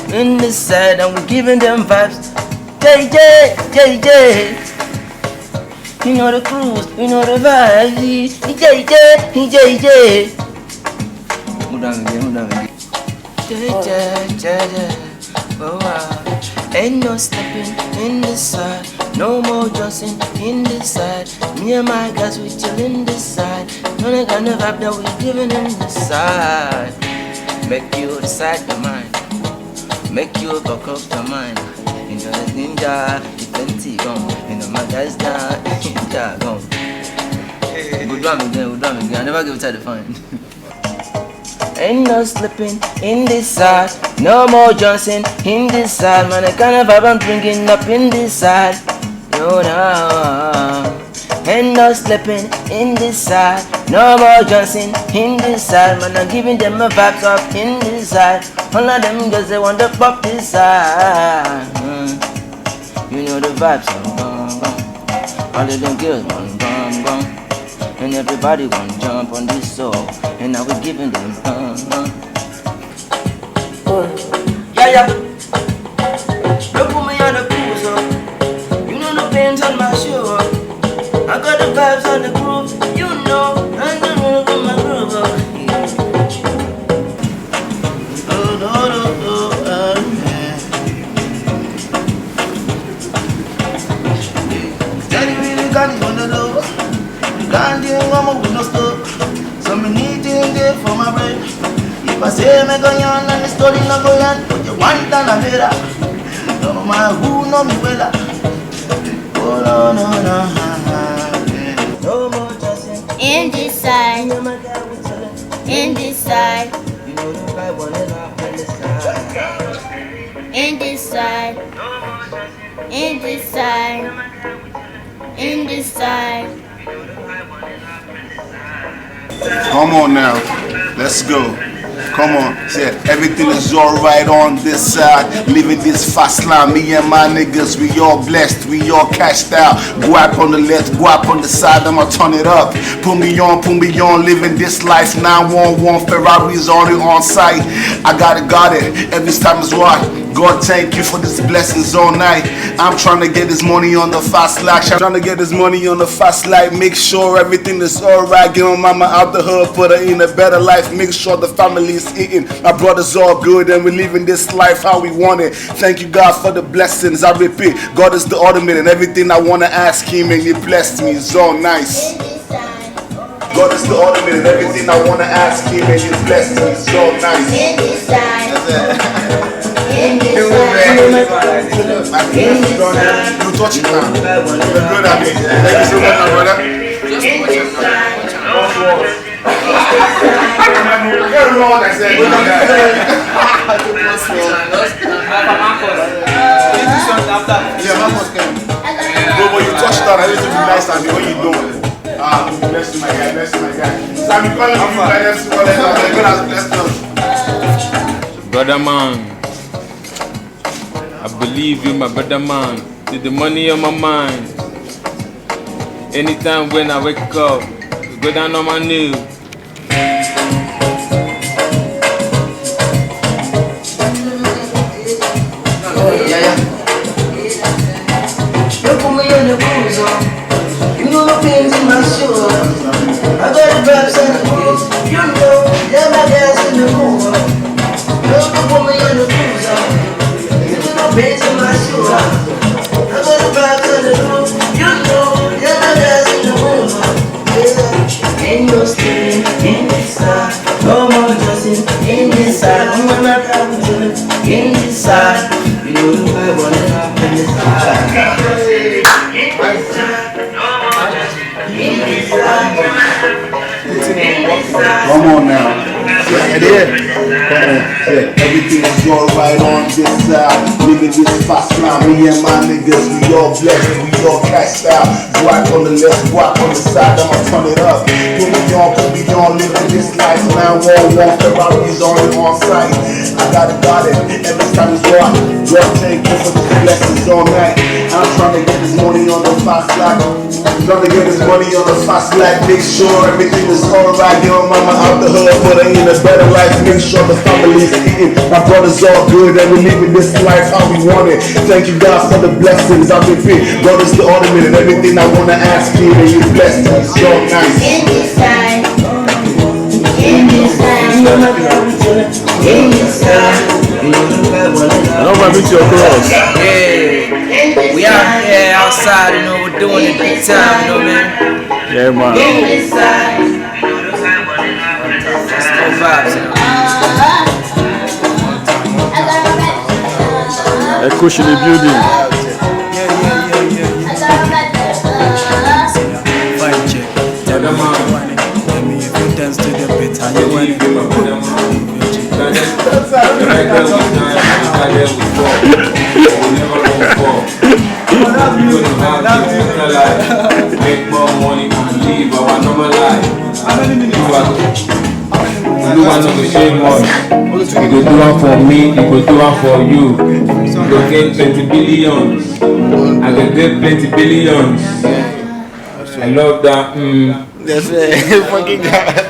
In this side, and we're giving them vibes. JJ. You know the cruise, you know the vibes. JJ. Hold on again. JJ. Oh, wow. Ain't no stepping in this side, no more Johnson in this side. Me and my guys, we chill in this side. No, they got no vibe that we giving in this side. Make you decide your mind. Make you buck up your mind. You know the ninja, the plenty gone. You know my guys down, ninja gone. We'll drum again. I never give it to the fun. Ain't no slipping in this side, no more Johnson in this side. Man, the kind of vibe I'm drinking up in this side. No. Ain't no slipping in this side, no more Johnson in this side. Man, I'm giving them a vibes up in this side. All of them girls, they want to pop this side. You know the vibes, all of them girls want bum. And everybody want to jump on this soul. And now we're giving them Yeah. Don't put me on the cruise, you know the pains on my shoe. I got the vibes on the groove, you know. I don't know about my groove. Daddy really got it on the low. Can't deal with no stop. So me need in there for my bread. If I say me go yarn and the story no go yarn, but you want and I better. No matter who know me well. Oh no. In this side, in this side, in this side, in this side, in this side. Come on now, let's go. Come on, yeah, everything is alright on this side. Living this fast line, me and my niggas, we all blessed, we all cashed out. Guap on the left, guap on the side, I'ma turn it up. Put me on, living this life. 911 Ferraris already on site. I got it, every time is right. God, thank you for these blessings all night. I'm trying to get this money on the fast life. Make sure everything is alright. Get my mama out the hood, put her in a better life. Make sure the family is eating. My brother's all good and we're living this life how we want it. Thank you, God, for the blessings. I repeat, God is the ultimate, and everything I want to ask Him and He blessed me. It's all nice. God is the ultimate, and everything I want to ask Him and He blessed me. It's all nice. You touch it now. You're good at it. Thank you so much, my brother. You know what I said. Yeah, Marcos came. Bro, you touched on everything nice and what you doing? Bless you, my guy. So I'm calling you by next one. Brother man, I believe you, my brother man. With the money on my mind. Anytime when I wake up, go down on my knees. You put me on the cruise, vibes and the moves. You know, yeah, my guys in the mood. Love the woman in the cruiser. Giving no pain to my shoes. I got the vibes and the moves. You know, yeah, my guys in the mood. Yeah. Ain't no sleeping in this side. No more dressing in this side. I'm gonna come in this side. You know the way what it up in this side. Come on now. Right here. Come on. Yeah. Everything is alright on this side. Living this fast line. Me and my niggas, we all blessed. We all cashed out. Guac on the left, guac on the side. I'ma turn it up. Put me on, living this life. 911 Ferraris on sight. I got it. Every time it's rock. Lord, thank you for the blessings all night. I'm trying to get this money on the fast line. Trying to get this money on the fast life. Make sure everything is alright. Your mama out the hood, but I ain't a better life. Make sure the family's eating. My brother's all good and we living this life how we want it. Thank you God for the blessings I've been free. God is the ultimate and everything I wanna ask you. And you blessed me so nice. In this side. In this side. In this side. I don't want to meet your cross. Yeah, we out here outside, you know, we're doing it big time, you know, man. Yeah, man. It's no vibes, you know. A cushion in the building. Fine check. Tell me if you dance to the beat and you want it. Make more money to live our normal life. You want to share more. You go do one for me, you go do one for you. You go get 20 billions. I go get 20 billions. I love that. That's it. Fucking God.